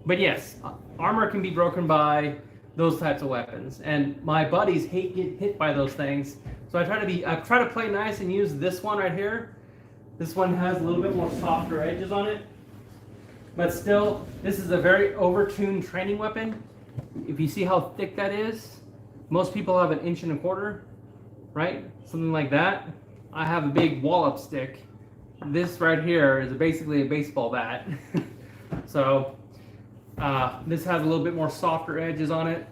But yes, armor can be broken by those types of weapons, and my buddies hate getting hit by those things. So I try to play nice and use this one right here. This one has a little bit more softer edges on it, but still, this is a very overtuned training weapon. If you see how thick that is, most people have 1.25 inches, right? Something like that. I have a big wallop stick. This right here is basically a baseball bat. So this has a little bit more softer edges on it.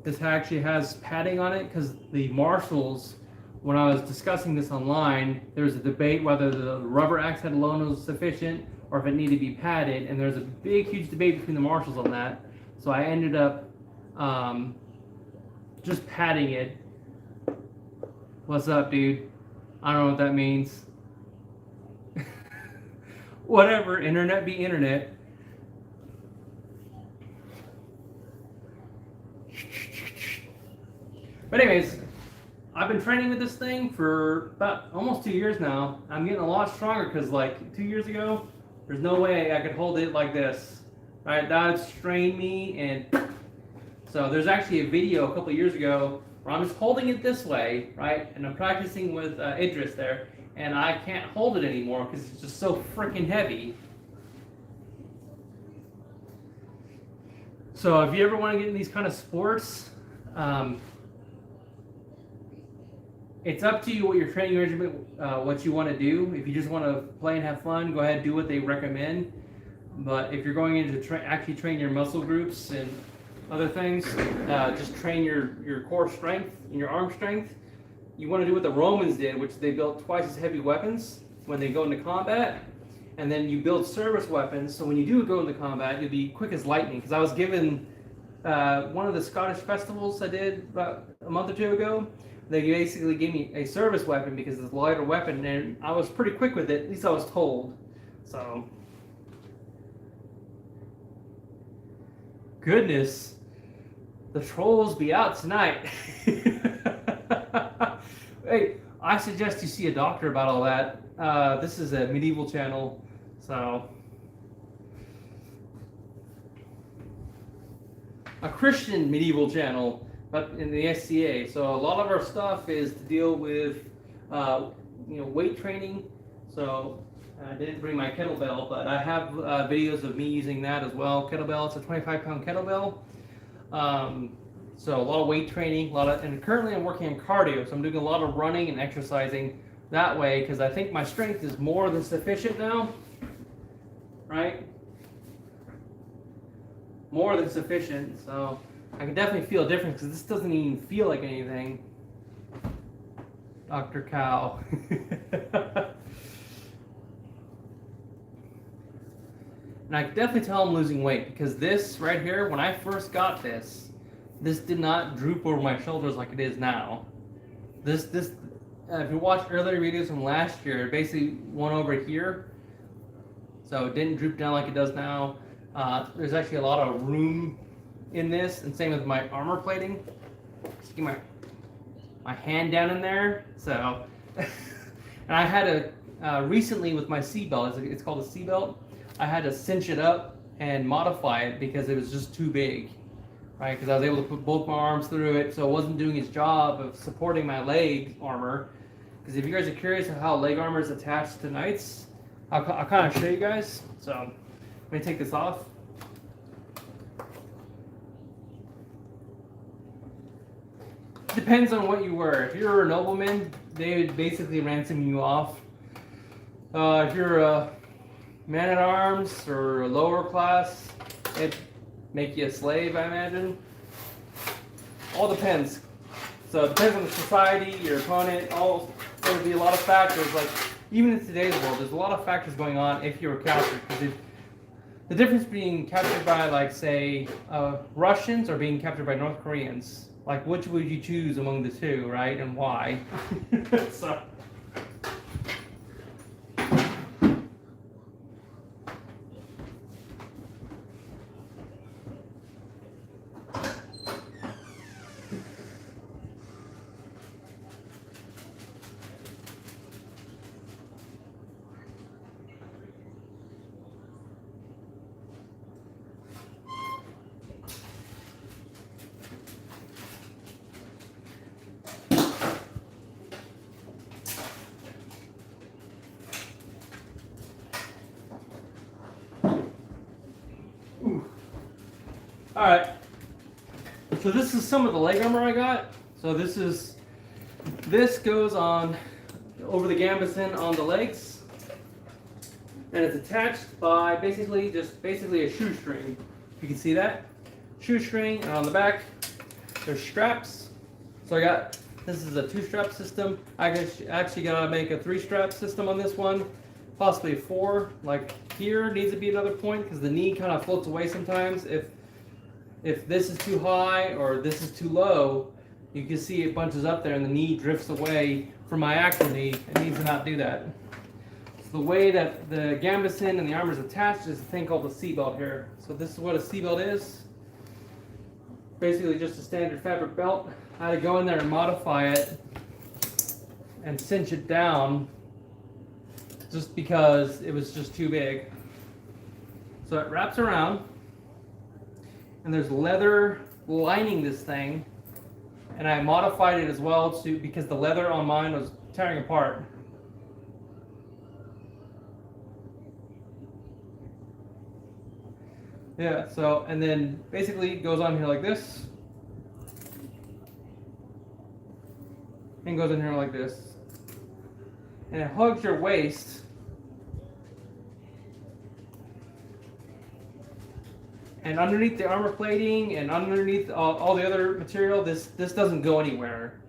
This actually has padding on it because the marshals, when I was discussing this online, there was a debate whether the rubber axe head alone was sufficient or if it needed to be padded, and there's a big, huge debate between the marshals on that. So I ended up just padding it. What's up, dude? I don't know what that means. Whatever, internet be internet. But anyways, I've been training with this thing for about almost 2 years now. I'm getting a lot stronger because like 2 years ago, there's no way I could hold it like this. Right, that would strain me, and so there's actually a video a couple of years ago where I'm just holding it this way, right, and I'm practicing with Idris there, and I can't hold it anymore because it's just so freaking heavy. So if you ever want to get in these kind of sports, it's up to you what your training regimen, what you want to do. If you just want to play and have fun, go ahead and do what they recommend. But if you're going in to actually train your muscle groups and other things, just train your core strength and your arm strength. You want to do what the Romans did, which they built twice as heavy weapons when they go into combat. And then you build service weapons, so when you do go into combat, you'll be quick as lightning. Because I was given one of the Scottish festivals I did about a month or two ago. They basically gave me a service weapon because it's a lighter weapon, and I was pretty quick with it. At least I was told. So, goodness, the trolls be out tonight. Hey, I suggest you see a doctor about all that. This is a medieval channel, so a Christian medieval channel, but in the SCA. So a lot of our stuff is to deal with, weight training. So I didn't bring my kettlebell, but I have videos of me using that as well. Kettlebell, it's a 25-pound kettlebell. So a lot of weight training, and currently I'm working on cardio, so I'm doing a lot of running and exercising that way because I think my strength is more than sufficient now, right? More than sufficient, so I can definitely feel a difference because this doesn't even feel like anything. Dr. Cow. And I can definitely tell I'm losing weight because this right here, when I first got this did not droop over my shoulders like it is now. This if you watch earlier videos from last year, it basically went over here. So it didn't droop down like it does now. There's actually a lot of room in this, and same with my armor plating. Just get my hand down in there. So, and I had to, recently with my seatbelt, it's called a seatbelt, I had to cinch it up and modify it because it was just too big. Right, because I was able to put both my arms through it, so it wasn't doing its job of supporting my leg armor. Because if you guys are curious of how leg armor is attached to knights, I'll kind of show you guys. So let me take this off. Depends on what you were. If you're a nobleman, they would basically ransom you off. If you're a man-at-arms or a lower class, it make you a slave, I imagine. All depends. So it depends on the society, your opponent, there would be a lot of factors. Like, even in today's world, there's a lot of factors going on if you're a Catholic. Because the difference being captured by, like, say, Russians or being captured by North Koreans. Like, which would you choose among the two, right? And why? So. All right, so this is some of the leg armor I got. So this goes on over the gambeson on the legs, and it's attached by basically a shoestring. You can see that shoestring, and on the back there's straps. So this is a 2-strap system. I actually gotta make a 3-strap system on this one, possibly a 4. Like here needs to be another point because the knee kind of floats away sometimes. If this is too high or this is too low, you can see it bunches up there and the knee drifts away from my actual knee. It needs to not do that. So the way that the gambeson and the armor is attached is a thing called the seat belt here. So this is what a seat belt is. Basically just a standard fabric belt. I had to go in there and modify it and cinch it down just because it was just too big. So it wraps around. And there's leather lining this thing, and I modified it as well because the leather on mine was tearing apart. Yeah, so, and then basically it goes on here like this, and goes in here like this, and it hugs your waist. And underneath the armor plating and underneath all the other material, this doesn't go anywhere.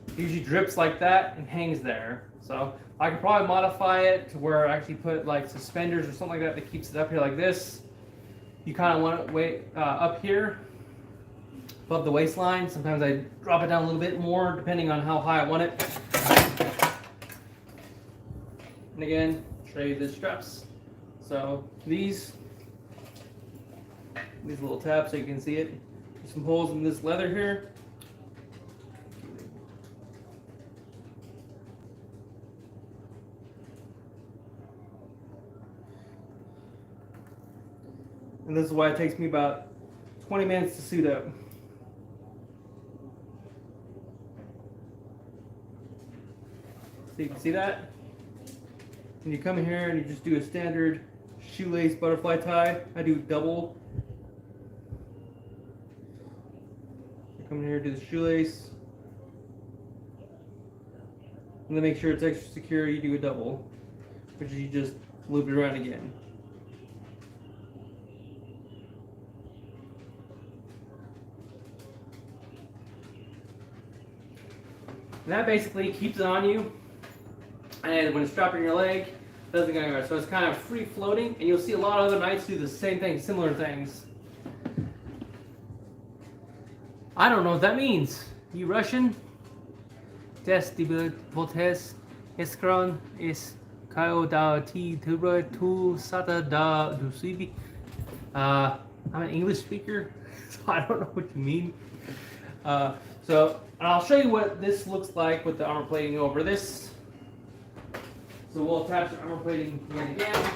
It usually drips like that and hangs there. So I could probably modify it to where I actually put like suspenders or something like that keeps it up here like this. You kind of want it up here above the waistline. Sometimes I drop it down a little bit more depending on how high I want it. And again, show you the straps. So these little tabs so you can see it. There's some holes in this leather here. And this is why it takes me about 20 minutes to suit up. So you can see that. And you come in here and you just do a standard shoelace butterfly tie. I do double. Come in here, do the shoelace, and then make sure it's extra secure. You do a double, which is you just loop it around again. And that basically keeps it on you, and when it's strapped in your leg, it doesn't go anywhere. So it's kind of free floating, and you'll see a lot of other knights do the same thing, similar things. I don't know what that means. You Russian? Des voltes eskron is kao da ti tubra tu sata da dusibi. I'm an English speaker, so I don't know what you mean. So I'll show you what this looks like with the armor plating over this. So we'll attach the armor plating yet again.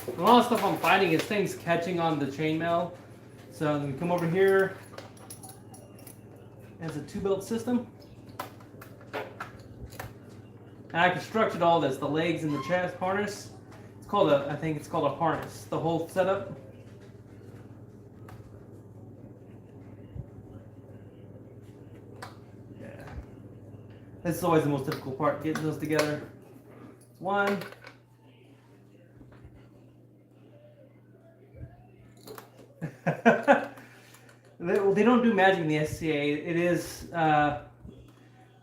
A lot of stuff I'm finding is things catching on the chainmail. So then we come over here. As a 2-belt system. And I constructed all this, the legs and the chest harness. It's called I think it's called a harness, the whole setup. Yeah. This is always the most difficult part, getting those together. One. they don't do magic in the SCA. It is, like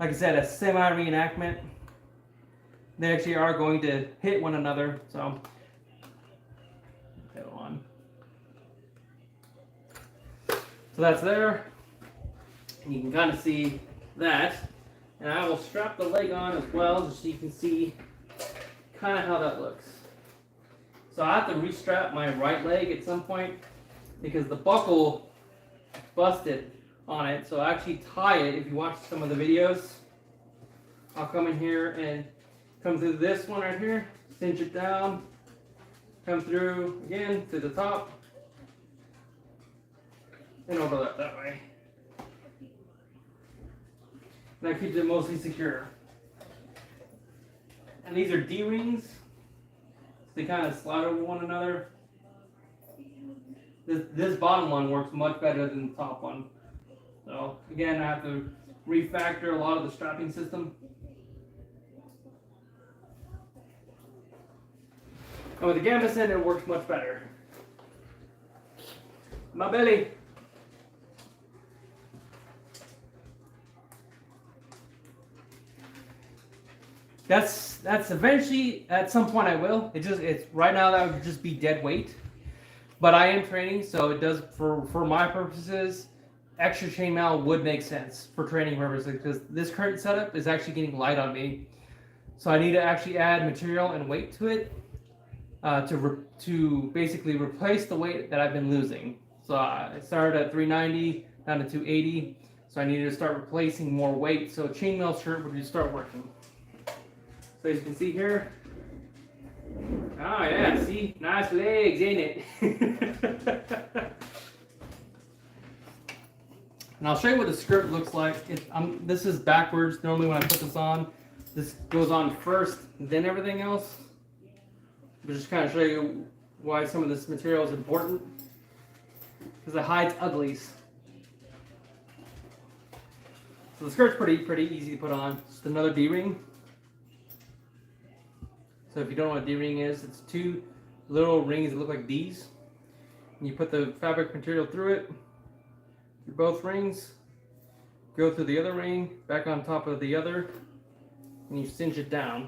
I said, a semi-reenactment. They actually are going to hit one another, so go on. So that's there. And you can kind of see that. And I will strap the leg on as well, just so you can see kind of how that looks. So I have to restrap my right leg at some point because the buckle busted on it. So I actually tie it. If you watch some of the videos, I'll come in here and come through this one right here, cinch it down, come through again to the top, and overlap that way. And that keeps it mostly secure. And these are D-rings. They kind of slide over one another. This bottom one works much better than the top one. So again, I have to refactor a lot of the strapping system. And with the gambeson, it works much better. My belly. That's eventually, at some point I will. It's right now that would just be dead weight. But I am training, so it does, for my purposes, extra chainmail would make sense for training purposes because this current setup is actually getting light on me. So I need to actually add material and weight to it to basically replace the weight that I've been losing. So I started at 390 down to 280. So I needed to start replacing more weight. So a chainmail shirt would just start working. So as you can see here, oh yeah, see, nice legs, ain't it? And I'll show you what the skirt looks like. This is backwards. Normally when I put this on, this goes on first, then everything else. But just kind of show you why some of this material is important. Because it hides uglies. So the skirt's pretty easy to put on. Just another D-ring. So if you don't know what D-ring is, it's two little rings that look like D's. And you put the fabric material through it, through both rings, go through the other ring, back on top of the other, and you cinch it down.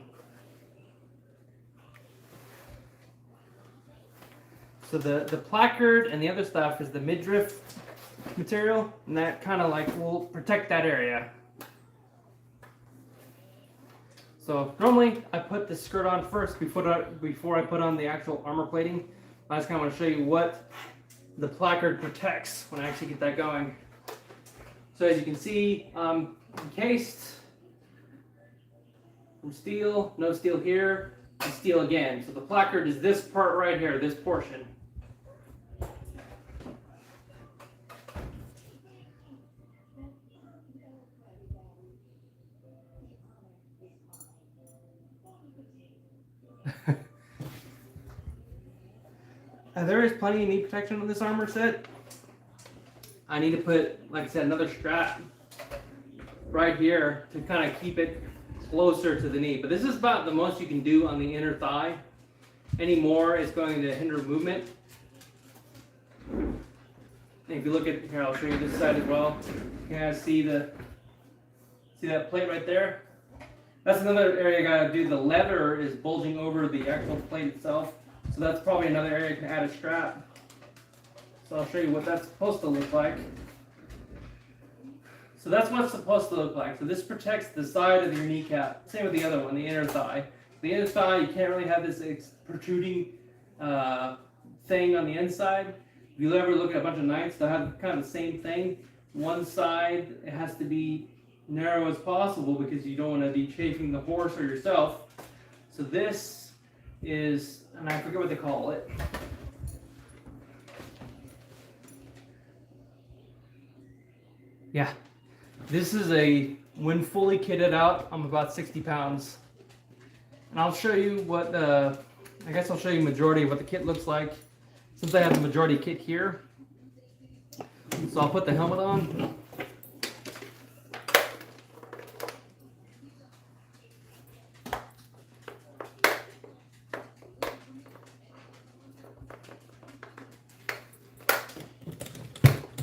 So the placard and the other stuff is the midriff material, and that kind of like will protect that area. So normally I put the skirt on first before I put on the actual armor plating. I just kind of want to show you what the placard protects when I actually get that going. So as you can see, encased from steel, no steel here, and steel again. So the placard is this part right here, this portion. There is plenty of knee protection on this armor set. I need to put, like I said, another strap right here to kind of keep it closer to the knee. But this is about the most you can do on the inner thigh. Any more is going to hinder movement. And if you look at here, I'll show you this side as well. You can see that plate right there. That's another area I gotta do. The leather is bulging over the actual plate itself. So that's probably another area you can add a strap. So I'll show you what that's supposed to look like. So that's what it's supposed to look like. So this protects the side of your kneecap. Same with the other one, the inner thigh. The inner thigh, you can't really have this protruding thing on the inside. If you ever look at a bunch of knights, they'll have kind of the same thing. One side, it has to be narrow as possible because you don't want to be chafing the horse or yourself. So this is, and I forget what they call it. Yeah, this is when fully kitted out, I'm about 60 pounds. And I'll show you what, I guess I'll show you majority of what the kit looks like. Since I have the majority kit here. So I'll put the helmet on.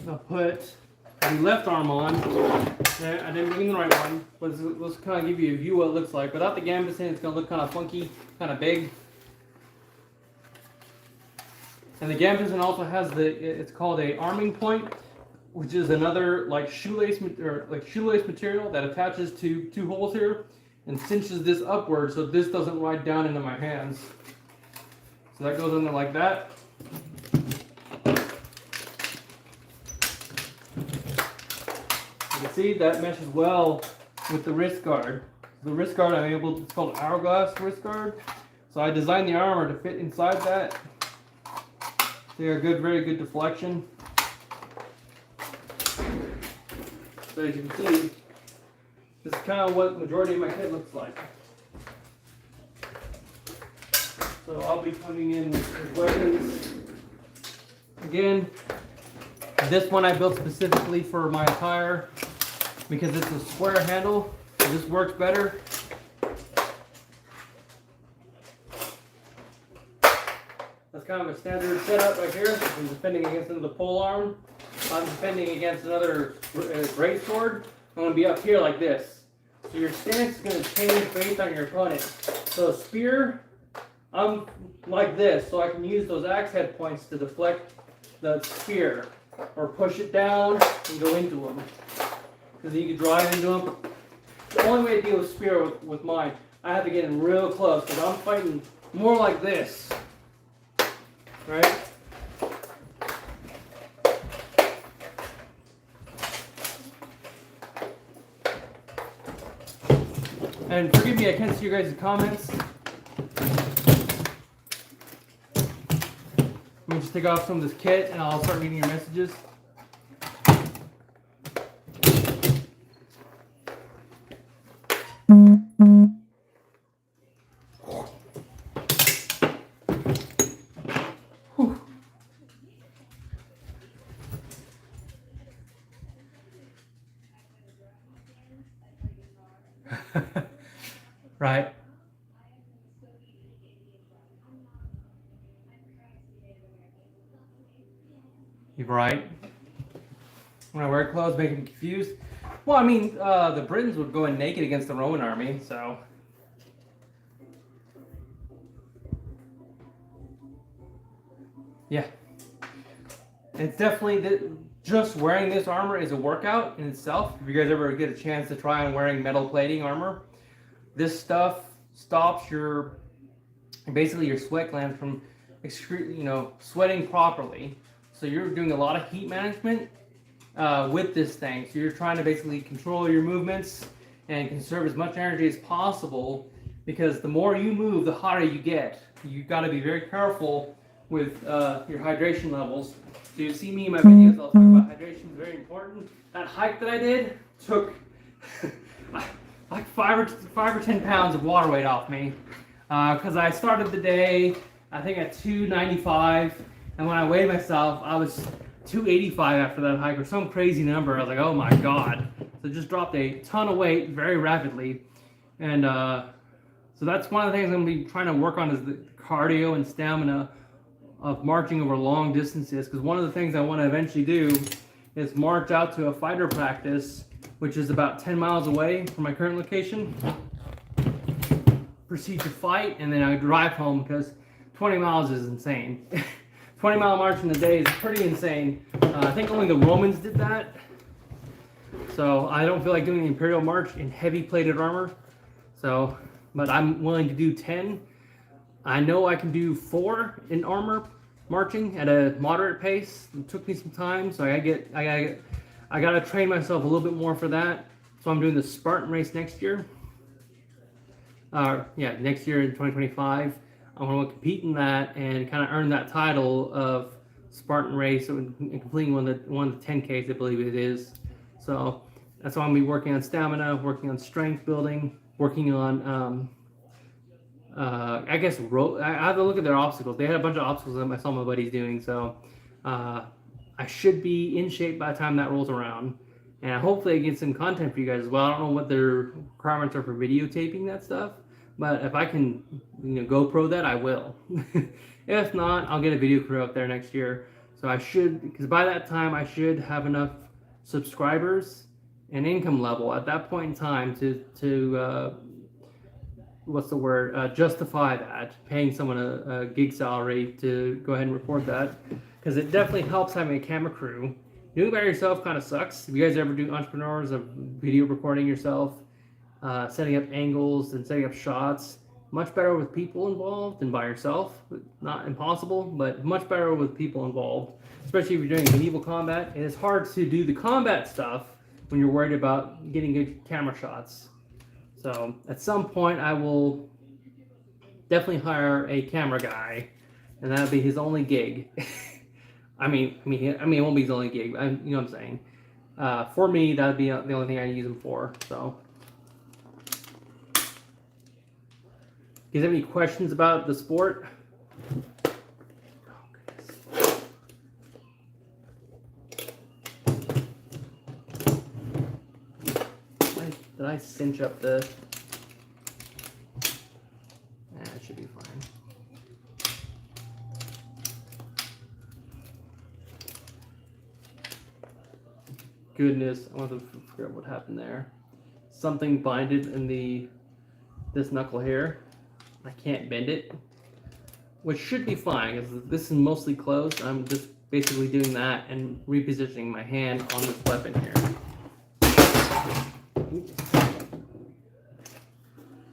I'll put the left arm on. I didn't bring the right one, but let's kind of give you a view what it looks like. Without the gambeson, it's going to look kind of funky, kind of big. And the gambeson also has it's called a arming point, which is another like shoelace material that attaches to two holes here and cinches this upward so this doesn't ride down into my hands. So that goes in there like that. You can see that meshes well with the wrist guard. The wrist guard it's called hourglass wrist guard. So I designed the armor to fit inside that. They are good, very good deflection. So as you can see, this is kind of what the majority of my kit looks like. So I'll be coming in with weapons. Again, this one I built specifically for my attire because it's a square handle. So this works better. That's kind of a standard setup right here. I'm defending against another pole arm. I'm defending against another great sword. I'm going to be up here like this. So your stance is going to change based on your opponent. So a spear, I'm like this, so I can use those axe head points to deflect the spear or push it down and go into them. Because you can drive into them. The only way to deal with spear with mine, I have to get in real close because I'm fighting more like this. Right? And forgive me, I can't see your guys' comments. Let me just take off some of this kit and I'll start reading your messages. Right. You're right. When I wear clothes, make them confused. Well, I mean, the Britons would go in naked against the Roman army, so. Yeah. It's definitely, just wearing this armor is a workout in itself. If you guys ever get a chance to try on wearing metal plating armor, this stuff stops basically your sweat glands from sweating properly. So you're doing a lot of heat management with this thing. So you're trying to basically control your movements and conserve as much energy as possible, because the more you move, the hotter you get. You've got to be very careful with your hydration levels. So you see me in my videos, I'll talk about hydration, is very important. That hike that I did took like 5 or 10 pounds of water weight off me, because I started the day I think at 295, and when I weighed myself I was 285 after that hike, or some crazy number. I was like, oh my god. So just dropped a ton of weight very rapidly. And so that's one of the things I'm going to be trying to work on, is the cardio and stamina of marching over long distances, because one of the things I want to eventually do is march out to a fighter practice, which is about 10 miles away from my current location, proceed to fight, and then I drive home, because 20 miles is insane. 20-mile march in a day is pretty insane. I think only the Romans did that. So I don't feel like doing the Imperial March in heavy plated armor. So, but I'm willing to do 10. I know I can do 4 in armor marching at a moderate pace. It took me some time, so I gotta train myself a little bit more for that. So I'm doing the Spartan race next year. Next year in 2025. I'm going to compete in that and kind of earn that title of Spartan race and completing one of the 10Ks, I believe it is. So that's why I'm going to be working on stamina, working on strength building, working on, I have to look at their obstacles. They had a bunch of obstacles that I saw my buddies doing. So I should be in shape by the time that rolls around. And hopefully I get some content for you guys as well. I don't know what their requirements are for videotaping that stuff. But if I can, GoPro that, I will. If not, I'll get a video crew up there next year. So I should, because by that time I should have enough subscribers and income level at that point in time to justify that, paying someone a gig salary to go ahead and record that, because it definitely helps having a camera crew. Doing it by yourself kind of sucks. If you guys ever do entrepreneurs of video recording yourself, setting up angles and setting up shots, much better with people involved than by yourself. Not impossible, but much better with people involved, especially if you're doing medieval combat. And it's hard to do the combat stuff when you're worried about getting good camera shots. So at some point I will definitely hire a camera guy, and that'll be his only gig. I mean, it won't be his only gig. You know what I'm saying? For me, that'd be the only thing I use him for. So, do you have any questions about the sport? Did I cinch up the? It should be fine. Goodness, I want to figure out what happened there. Something binded in this knuckle here. I can't bend it, which should be fine because this is mostly closed. I'm just basically doing that and repositioning my hand on this weapon here.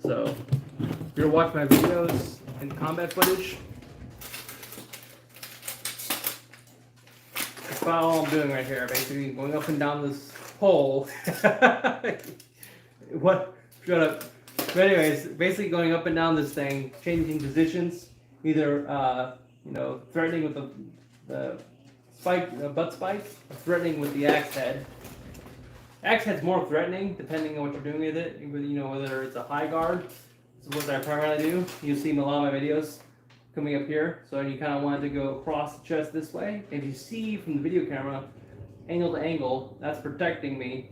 So, if you're watching my videos and combat footage, that's about all I'm doing right here. Basically, going up and down this pole. What? Shut up. But anyways, basically going up and down this thing, changing positions, either threatening with the spike, butt spike, or threatening with the axe head. Axe head's more threatening, depending on what you're doing with it. Whether it's a high guard, this is what I primarily do. You'll see in a lot of my videos coming up here. So you kind of want to go across the chest this way. If you see from the video camera, angle to angle, that's protecting me.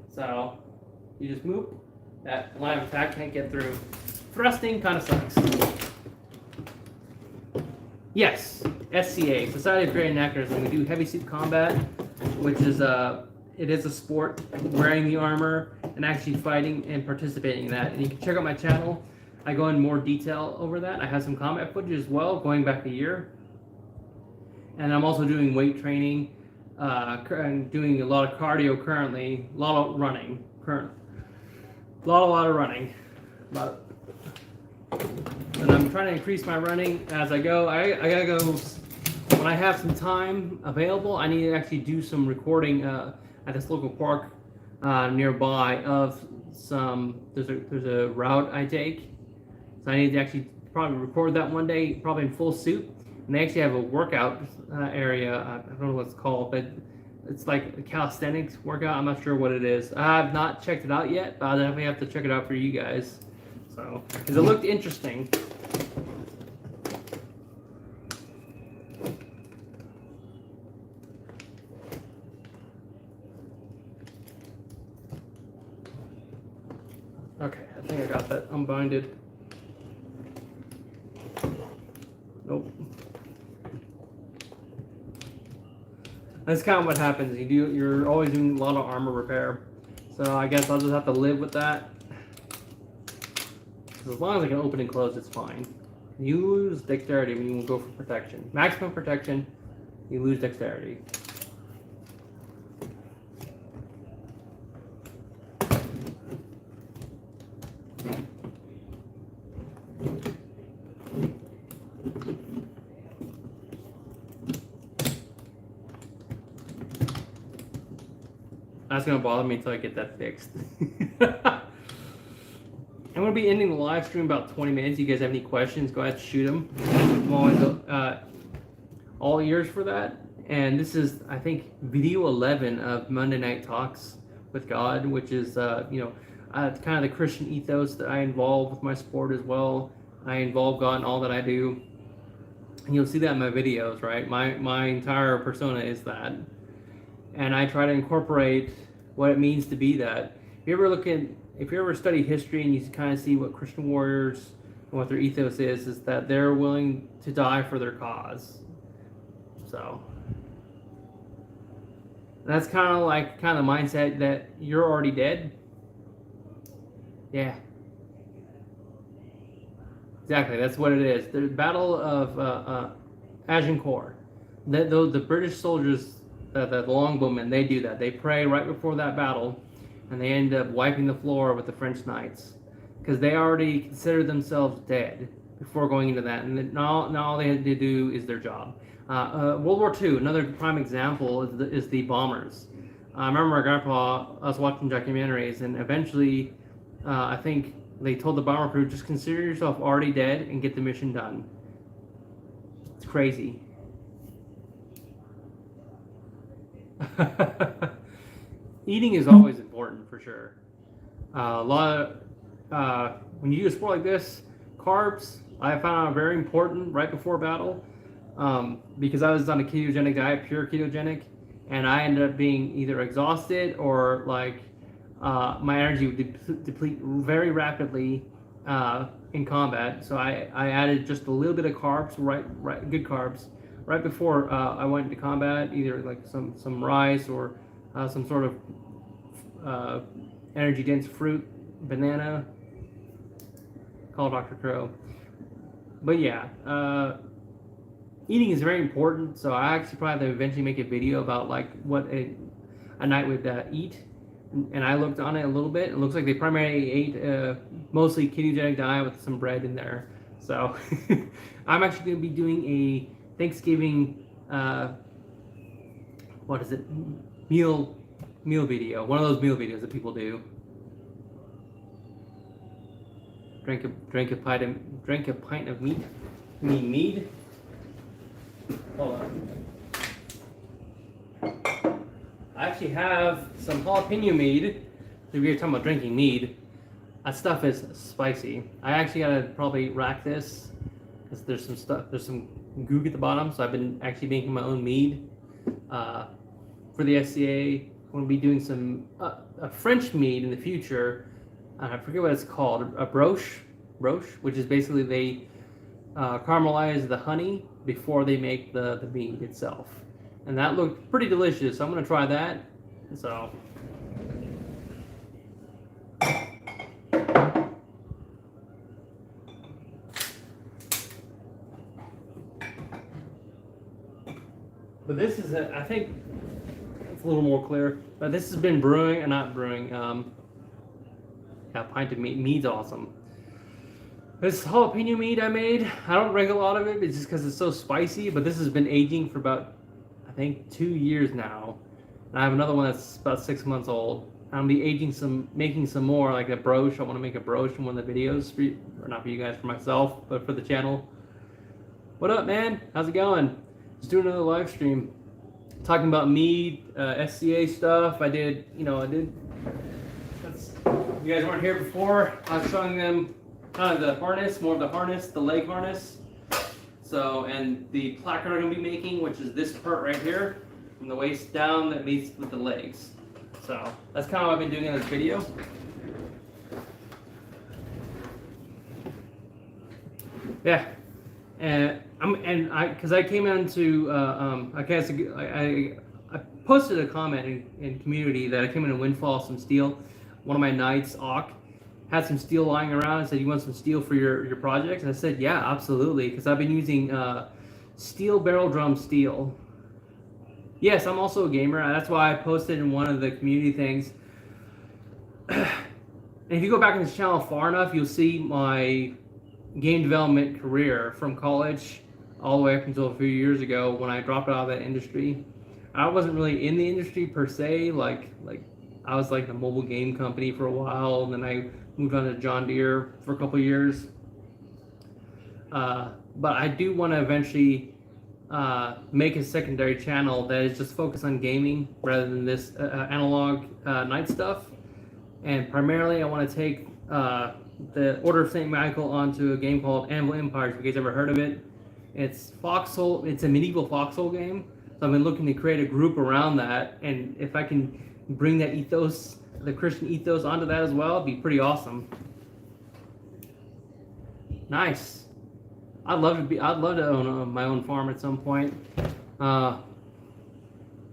So you just move. That line of attack can't get through. Thrusting kind of sucks. Yes, SCA, Society of Great Enactors, and we do heavy suit combat, which is it is a sport, wearing the armor and actually fighting and participating in that. And you can check out my channel. I go in more detail over that. I have some combat footage as well, going back a year. And I'm also doing weight training, and doing a lot of cardio currently, a lot of running currently. A lot of running. And I'm trying to increase my running as I go. I gotta go, when I have some time available, I need to actually do some recording at this local park nearby of some, there's a route I take. So I need to actually probably record that one day, probably in full suit. And they actually have a workout area, I don't know what it's called, but it's like a calisthenics workout. I'm not sure what it is. I have not checked it out yet, but I'll definitely have to check it out for you guys. So, because it looked interesting. Okay, I think I got that unbinded. Nope. That's kind of what happens. You're always doing a lot of armor repair. So I guess I'll just have to live with that. As long as I can open and close, it's fine. You lose dexterity when you go for protection. Maximum protection, you lose dexterity. That's gonna bother me until I get that fixed. I'm gonna be ending the live stream about 20 minutes. You guys have any questions? Go ahead, shoot them. I'm always all ears for that. And this is, I think, video 11 of Monday Night Talks with God, which is, kind of the Christian ethos that I involve with my sport as well. I involve God in all that I do, and you'll see that in my videos, right? My entire persona is that. And I try to incorporate what it means to be that. If you ever study history and you kind of see what Christian warriors and what their ethos is that they're willing to die for their cause. So, That's kind of the mindset that you're already dead. Yeah, exactly. That's what it is. The Battle of Agincourt. The British soldiers, the longbowmen, they do that. They pray right before that battle, and they end up wiping the floor with the French knights because they already considered themselves dead before going into that, and now all they had to do is their job. World War II, another prime example is the bombers. I remember my grandpa, I was watching documentaries, and eventually, I think they told the bomber crew, just consider yourself already dead and get the mission done. It's crazy. Eating is always important for sure. A lot of when you do a sport like this, carbs I found out very important right before battle, because I was on a ketogenic diet, pure ketogenic, and I ended up being either exhausted or my energy would deplete very rapidly in combat. So I added just a little bit of carbs, right, good carbs, right before I went into combat, either like some rice or some sort of energy dense fruit, banana. Call Dr. Crow. But yeah, eating is very important. So I actually probably eventually make a video about like what a knight would eat. And I looked on it a little bit. It looks like they primarily ate mostly ketogenic diet with some bread in there. So I'm actually going to be doing a Thanksgiving, what is it, meal video. One of those meal videos that people do. Drank a pint of meat. You mean mead? Hold on. I actually have some jalapeno mead. We were talking about drinking mead. That stuff is spicy. I actually gotta probably rack this because there's some goog at the bottom. So I've been actually making my own mead for the SCA. I'm gonna be doing some a French mead in the future. I forget what it's called. A broche, which is basically they caramelize the honey before they make the mead itself. And that looked pretty delicious, so I'm going to try that. So, but this is, I think it's a little more clear, but this has been brewing, and not brewing, a pint of mead. Mead's awesome. This jalapeno mead I made, I don't drink a lot of it, it's just because it's so spicy, but this has been aging for about, I think, 2 years now. And I have another one that's about 6 months old. I'm gonna be making some more, like a broche. I want to make a broche in one of the videos, or not for you guys, for myself, but for the channel. What up, man? How's it going? Just doing another live stream, talking about mead, SCA stuff. You guys weren't here before. I was showing them kind of the harness, more of the harness, the leg harness. So, and the placard I'm gonna be making, which is this part right here, from the waist down that meets with the legs. So that's kind of what I've been doing in this video. Yeah, because I came into I posted a comment in community that I came in a windfall some steel. One of my knights, Auk, had some steel lying around and said, "You want some steel for your project?" And I said, "Yeah, absolutely," because I've been using steel barrel drum steel. Yes, I'm also a gamer. That's why I posted in one of the community things. And if you go back in this channel far enough, you'll see my game development career from college all the way up until a few years ago when I dropped out of that industry. I wasn't really in the industry per se, like I was like a mobile game company for a while, and then I moved on to John Deere for a couple of years. But I do want to eventually make a secondary channel that is just focused on gaming rather than this analog night stuff. And primarily I want to take the Order of St. Michael onto a game called Anvil Empires. Have you guys ever heard of it? It's foxhole. It's a medieval foxhole game. So I've been looking to create a group around that, and if I can bring that ethos, the Christian ethos, onto that as well, it'd be pretty awesome. Nice. I'd love to own my own farm at some point.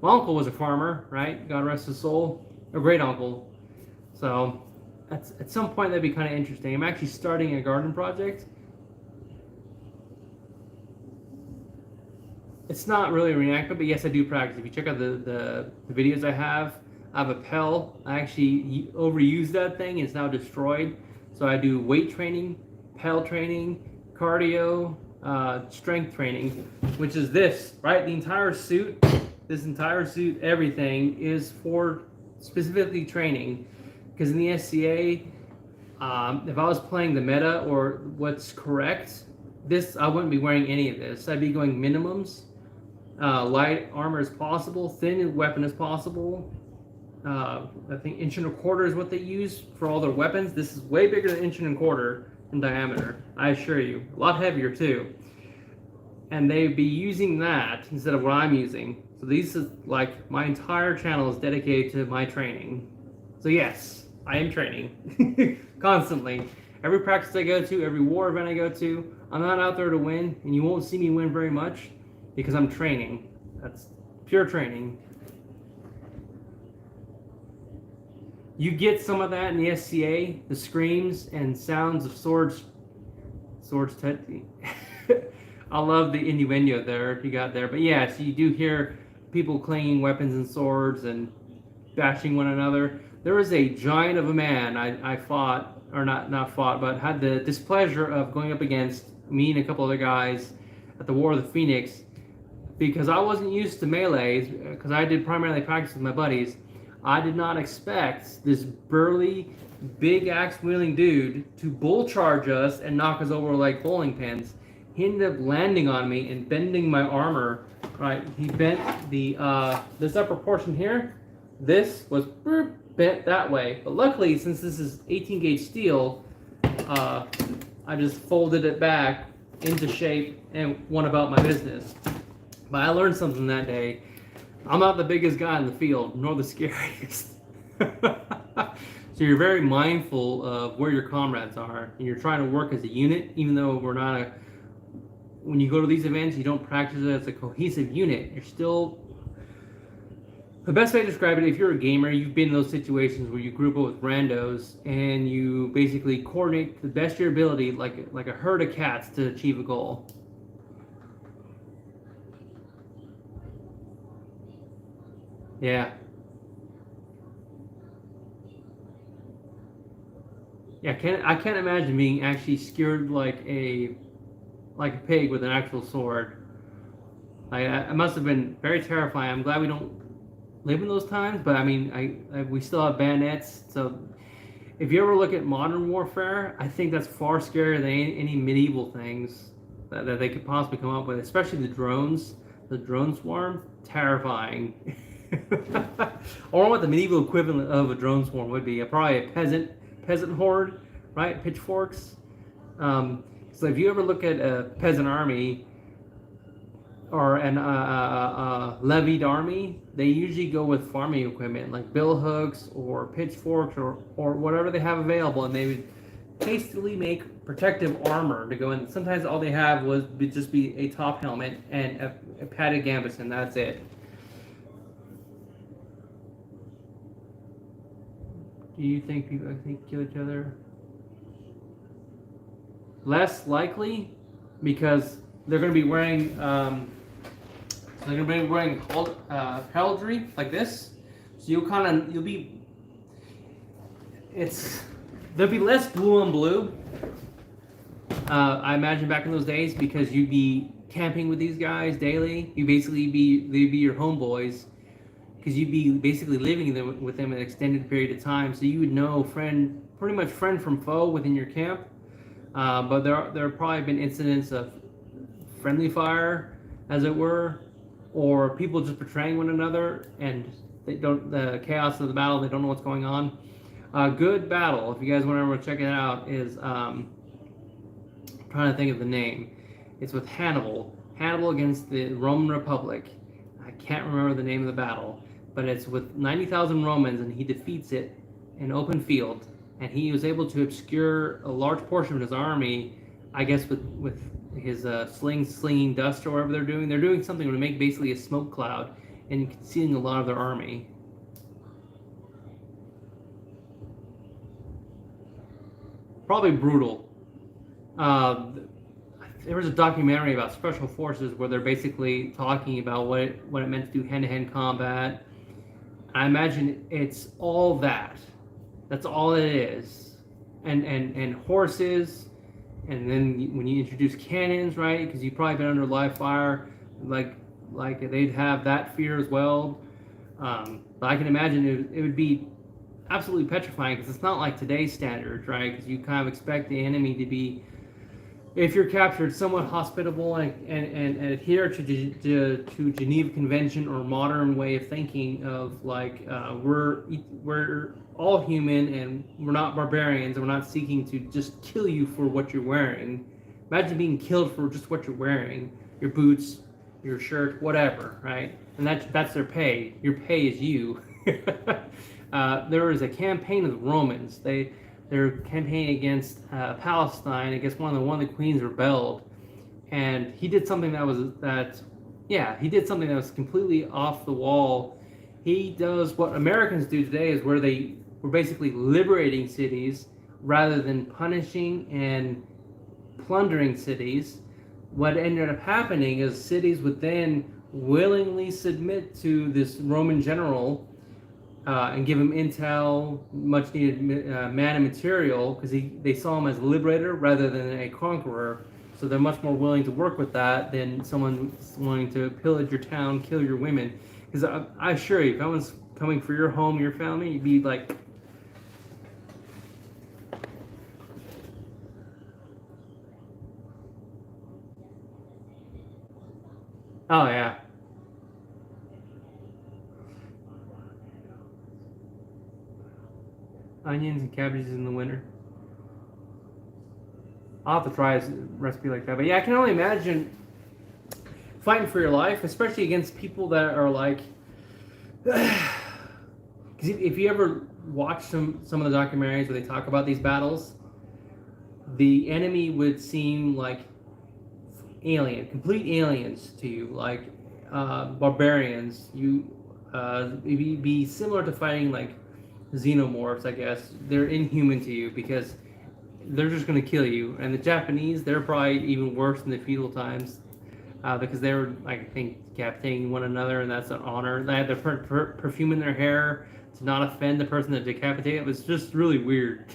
My uncle was a farmer, right? God rest his soul. A great uncle. So at some point that'd be kind of interesting. I'm actually starting a garden project. It's not really a reenactment, but yes, I do practice. If you check out the videos I have a Pell. I actually overused that thing. It's now destroyed. So I do weight training, Pell training, cardio, strength training, which is this, right? The entire suit, this entire suit, everything is for specifically training. Because in the SCA, if I was playing the meta or what's correct, I wouldn't be wearing any of this. I'd be going minimums, light armor as possible, thin weapon as possible. I think 1.25 inches is what they use for all their weapons. This is way bigger than 1.25 inches in diameter, I assure you. A lot heavier too. And they'd be using that instead of what I'm using. So these is like, my entire channel is dedicated to my training. So yes, I am training constantly. Every practice I go to, every war event I go to, I'm not out there to win, and you won't see me win very much because I'm training. That's pure training. You get some of that in the SCA, the screams and sounds of swords touching. I love the innuendo there you got there. But yeah, so you do hear people clanging weapons and swords and bashing one another. There was a giant of a man I fought, or not fought, but had the displeasure of going up against me and a couple other guys at the War of the Phoenix, because I wasn't used to melees, because I did primarily practice with my buddies. I did not expect this burly, big axe-wielding dude to bull charge us and knock us over like bowling pins. He ended up landing on me and bending my armor. Right, he bent the this upper portion here. This was bent that way, but luckily, since this is 18 gauge steel, I just folded it back into shape and went about my business. But I learned something that day. I'm not the biggest guy in the field, nor the scariest. So you're very mindful of where your comrades are, and you're trying to work as a unit, even though we're not a... When you go to these events, you don't practice it as a cohesive unit. You're still... The best way to describe it, if you're a gamer, you've been in those situations where you group up with randos, and you basically coordinate to the best of your ability, like a herd of cats, to achieve a goal. Yeah. Yeah, I can't imagine being actually scared like a pig with an actual sword. It must have been very terrifying. I'm glad we don't live in those times, but I mean, we still have bayonets. So if you ever look at modern warfare, I think that's far scarier than any medieval things that they could possibly come up with, especially the drones. The drone swarm, terrifying. I wonder what the medieval equivalent of a drone swarm would be. Probably a peasant horde, right? Pitchforks. So if you ever look at a peasant army or an levied army, they usually go with farming equipment like bill hooks or pitchforks or whatever they have available, and they would hastily make protective armor to go in. Sometimes all they have would just be a top helmet and a padded gambeson. That's it. Do you think people kill each other? Less likely, because they're going to be wearing heraldry like this. So there'll be less blue on blue. I imagine back in those days, because you'd be camping with these guys daily. They'd be your homeboys, because you'd be basically living with them an extended period of time. So you would know pretty much friend from foe within your camp. But there have probably been incidents of friendly fire, as it were, or people just betraying one another, and the chaos of the battle, they don't know what's going on. Good battle, if you guys want to check it out, is I'm trying to think of the name. It's with Hannibal against the Roman Republic. I can't remember the name of the battle, but it's with 90,000 Romans, and he defeats it in open field. And he was able to obscure a large portion of his army, I guess, with his slinging dust or whatever they're doing. They're doing something to make basically a smoke cloud. and concealing a lot of their army. Probably brutal. There was a documentary about special forces where they're basically talking about what it meant to do hand-to-hand combat. I imagine it's all that. That's all it is. And horses, and then when you introduce cannons, right? Because you've probably been under live fire, like they'd have that fear as well. But I can imagine it would be absolutely petrifying, because it's not like today's standards, right? Because you kind of expect the enemy to be, if you're captured, somewhat hospitable and adhere to Geneva Convention or modern way of thinking of like we're all human and we're not barbarians and we're not seeking to just kill you for what you're wearing. Imagine being killed for just what you're wearing, your boots, your shirt, whatever, right? And that's their pay. Your pay is you. There was a campaign of the Romans. Their campaign against Palestine, against one of the queens rebelled, and he did something that was completely off the wall. He does what Americans do today, is where they were basically liberating cities rather than punishing and plundering cities. What ended up happening is cities would then willingly submit to this Roman general and give him intel, much needed man and material, because they saw him as a liberator rather than a conqueror. So they're much more willing to work with that than someone wanting to pillage your town, kill your women. Because I assure you, if someone's coming for your home, your family, you'd be like, oh yeah. Onions and cabbages in the winter. I'll have to try a recipe like that. But yeah, I can only imagine fighting for your life, especially against people that are like, because if you ever watch some of the documentaries where they talk about these battles, the enemy would seem like complete aliens to you, like barbarians. It'd be similar to fighting like xenomorphs, I guess. They're inhuman to you because they're just going to kill you. And the Japanese, they're probably even worse in the feudal times because they were, I think, decapitating one another, and that's an honor. They had their perfume in their hair to not offend the person that decapitated. It was just really weird.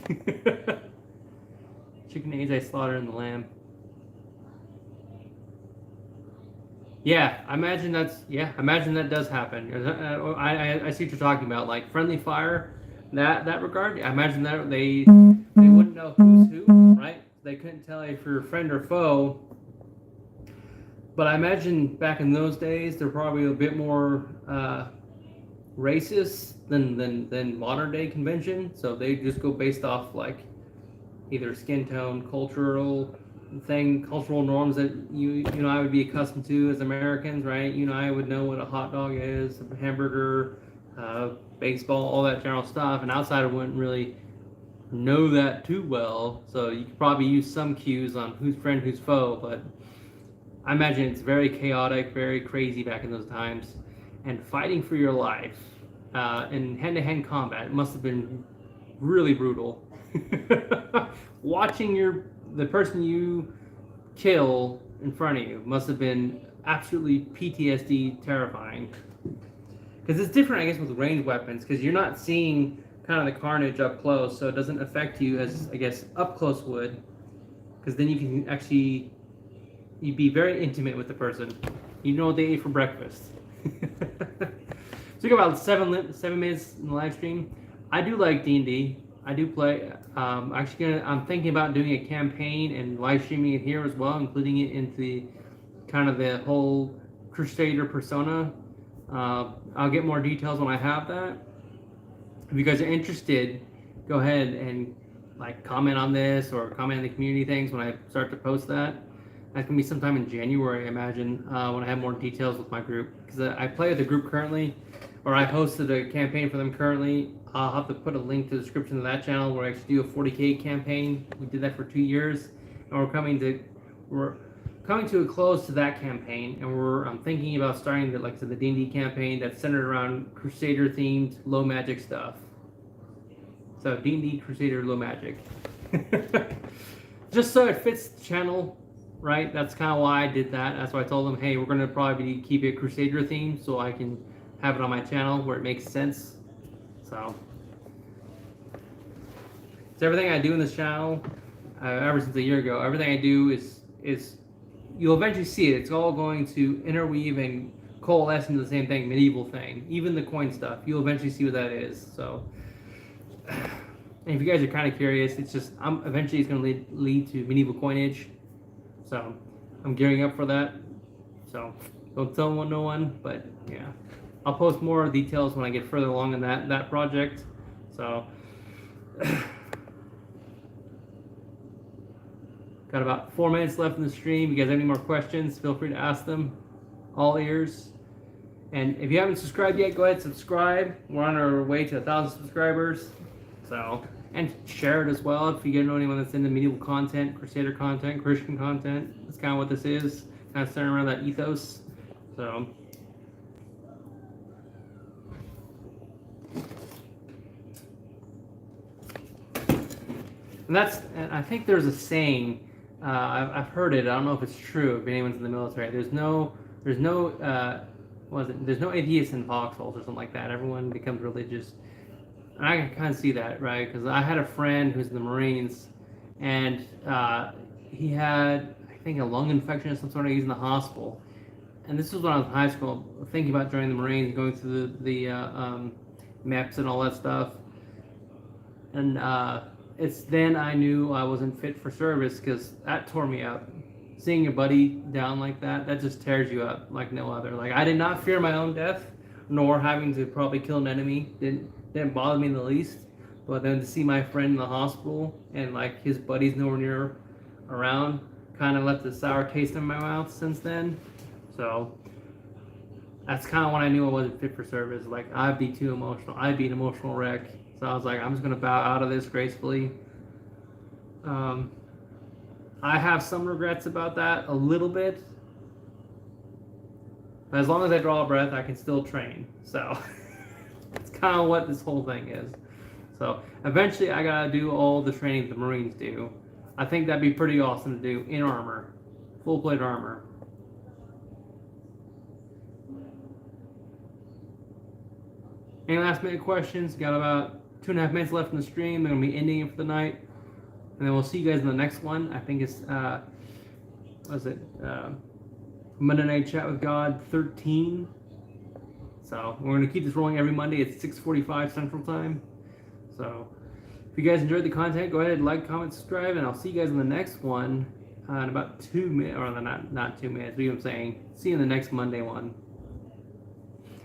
Chicken eggs I slaughtered in the lamb. Yeah, I imagine that does happen. I see what you're talking about, like friendly fire. That regard, I imagine that they wouldn't know who's who, right? They couldn't tell if you're friend or foe. But I imagine back in those days, they're probably a bit more racist than modern day convention. So they just go based off like either skin tone, cultural norms that you know I would be accustomed to as Americans, right? You know, I would know what a hot dog is, a hamburger, baseball, all that general stuff. An outsider wouldn't really know that too well, so you could probably use some cues on who's friend, who's foe. But I imagine it's very chaotic, very crazy back in those times, and fighting for your life in hand-to-hand combat must have been really brutal. Watching the person you kill in front of you must have been absolutely PTSD terrifying. Because it's different, I guess, with ranged weapons, because you're not seeing kind of the carnage up close, so it doesn't affect you as, I guess, up close would. Because then you can actually, you'd be very intimate with the person. You know what they ate for breakfast. So we got about 7 minutes in the live stream. I do like D&D. I do play. I'm thinking about doing a campaign and live streaming it here as well, including it into the whole Crusader persona. I'll get more details when I have that. If you guys are interested, go ahead and like comment on this or comment in the community things when I start to post that. That can be sometime in January, I imagine, when I have more details with my group. Because I play with the group currently, or I hosted a campaign for them currently. I'll have to put a link to the description of that channel where I actually do a 40K campaign. We did that for 2 years, and we're coming to a close to that campaign, and I'm thinking about starting the D&D campaign that's centered around Crusader themed low magic stuff. So D&D Crusader low magic, just so it fits the channel, right? That's kind of why I did that. That's why I told them, hey, we're gonna probably keep it Crusader themed, so I can have it on my channel where it makes sense. So everything I do in this channel, ever since a year ago, everything I do is you'll eventually see it. It's all going to interweave and coalesce into the same thing, medieval thing. Even the coin stuff, you'll eventually see what that is. So, and if you guys are kind of curious, it's just eventually it's going to lead to medieval coinage. So I'm gearing up for that. So don't tell no one, but yeah, I'll post more details when I get further along in that project. So. Got about 4 minutes left in the stream. If you guys have any more questions, feel free to ask them. All ears. And if you haven't subscribed yet, go ahead and subscribe. We're on our way to 1,000 subscribers. So, and share it as well if you know anyone that's into medieval content, Crusader content, Christian content. That's kind of what this is. Kind of centered around that ethos. So. And I think there's a saying. I've heard it. I don't know if it's true. If anyone's in the military, there's no atheists in foxholes or something like that. Everyone becomes religious. And I can kind of see that, right? Because I had a friend who's in the Marines, and he had, I think, a lung infection of some sort. He's in the hospital. And this was when I was in high school, thinking about joining the Marines, going through the MEPS and all that stuff. And it's then I knew I wasn't fit for service, because that tore me up. Seeing your buddy down like that just tears you up like no other. Like, I did not fear my own death, nor having to probably kill an enemy. Didn't bother me in the least. But then to see my friend in the hospital and like his buddies nowhere near around, kind of left a sour taste in my mouth since then. So that's kind of when I knew I wasn't fit for service. Like, I'd be too emotional. I'd be an emotional wreck. So I was like, I'm just going to bow out of this gracefully. I have some regrets about that, a little bit. But as long as I draw a breath, I can still train. So that's kind of what this whole thing is. So eventually I got to do all the training the Marines do. I think that'd be pretty awesome to do in armor. Full plate armor. Any last minute questions? Got about 2.5 minutes left in the stream. They're going to be ending it for the night. And then we'll see you guys in the next one. I think it's, Monday Night Chat with God 13. So we're going to keep this rolling every Monday at 6:45 Central Time. So if you guys enjoyed the content, go ahead, like, comment, subscribe, and I'll see you guys in the next one in about 2 minutes, or not 2 minutes, but you know what I'm saying. See you in the next Monday one.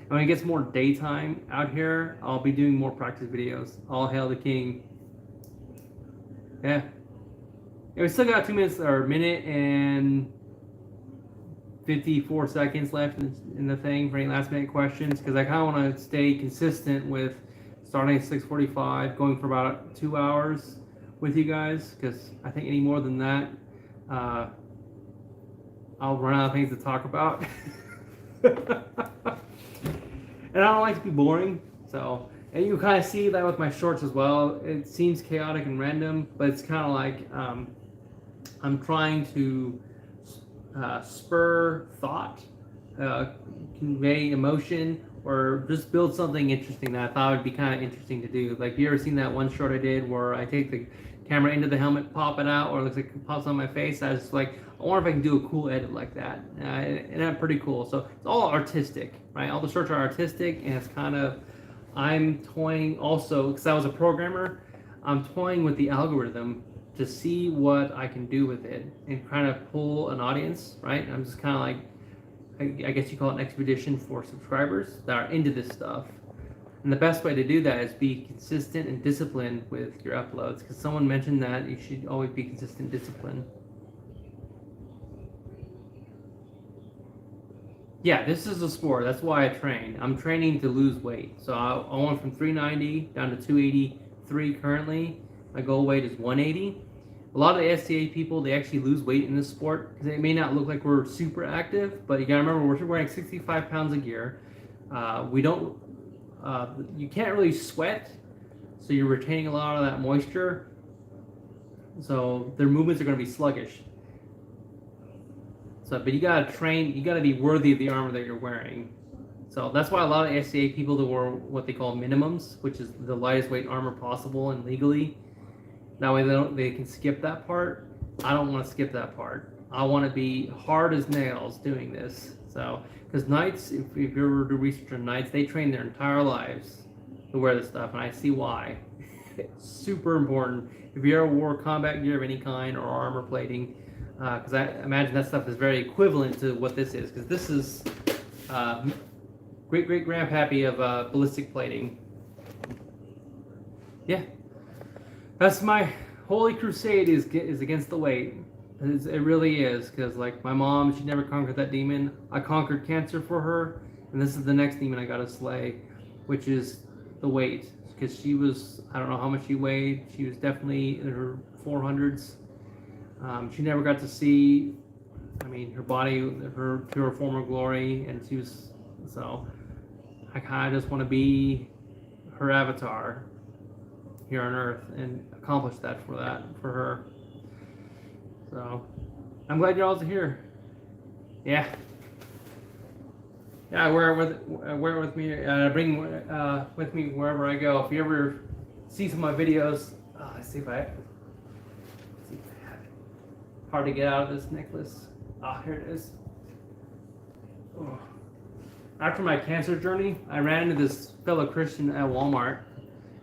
And when it gets more daytime out here, I'll be doing more practice videos. All hail the king. Yeah. We still got 2 minutes, or a minute and 54 seconds left in the thing for any last minute questions, because I kind of want to stay consistent with starting at 6:45, going for about 2 hours with you guys, because I think any more than that, I'll run out of things to talk about. And I don't like to be boring, so, and you kind of see that with my shorts as well. It seems chaotic and random, but it's kind of like I'm trying to spur thought, convey emotion, or just build something interesting that I thought would be kind of interesting to do. Like, you ever seen that one short I did where I take the camera into the helmet, pop it out, or it looks like it pops on my face? I was like, I wonder if I can do a cool edit like that. And that's pretty cool. So it's all artistic, right? All the shorts are artistic, and it's kind of, I'm toying also, because I was a programmer, I'm toying with the algorithm to see what I can do with it and kind of pull an audience, right? I'm just kind of like, I guess you call it an expedition for subscribers that are into this stuff. And the best way to do that is be consistent and disciplined with your uploads, because someone mentioned that you should always be consistent, disciplined. Yeah, this is a sport. That's why I train. I'm training to lose weight. So I went from 390 down to 283 currently. My goal weight is 180. A lot of the SCA people, they actually lose weight in this sport because it may not look like we're super active, but you gotta remember we're wearing 65 pounds of gear. We don't, you can't really sweat, so you're retaining a lot of that moisture. So their movements are gonna be sluggish. So, but you gotta train, you gotta be worthy of the armor that you're wearing. So that's why a lot of SCA people that wear what they call minimums, which is the lightest weight armor possible and legally. That way they can skip that part. I don't want to skip that part. I want to be hard as nails doing this. So, because knights, if you ever do research on knights, they train their entire lives to wear this stuff, and I see why. It's super important. If you ever wore combat gear of any kind or armor plating, because I imagine that stuff is very equivalent to what this is, because this is great-great-grandpappy of ballistic plating. Yeah. That's my holy crusade is against the weight. It really is, because like my mom, she never conquered that demon. I conquered cancer for her, and this is the next demon I gotta slay, which is the weight. Because she was, I don't know how much she weighed. She was definitely in her 400s. She never got to see, I mean, her body, her pure form of glory, and she was, so I kind of just want to be her avatar here on Earth and accomplish that for her. So I'm glad you all are here. Yeah, wear it with me. Bring with me wherever I go. If you ever see some of my videos, let's see if I have it. Hard to get out of this necklace. Here it is. Oh. After my cancer journey, I ran into this fellow Christian at Walmart.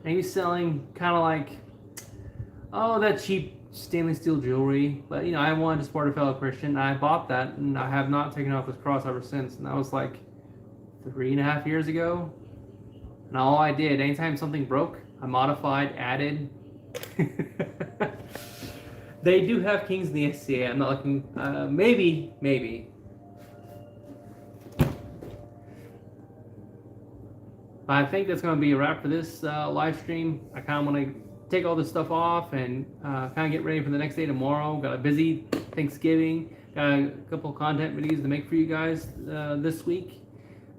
And he's selling kind of like, that cheap stainless steel jewelry. But, I wanted to support a fellow Christian. I bought that, and I have not taken off this cross ever since. And that was like 3.5 years ago. And all I did, anytime something broke, I modified, added. They do have kings in the SCA. I'm not looking, maybe. I think that's going to be a wrap for this live stream. I kind of want to take all this stuff off and kind of get ready for the next day tomorrow. Got a busy Thanksgiving. Got a couple of content videos to make for you guys this week.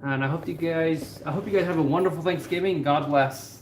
And I hope you guys have a wonderful Thanksgiving. God bless.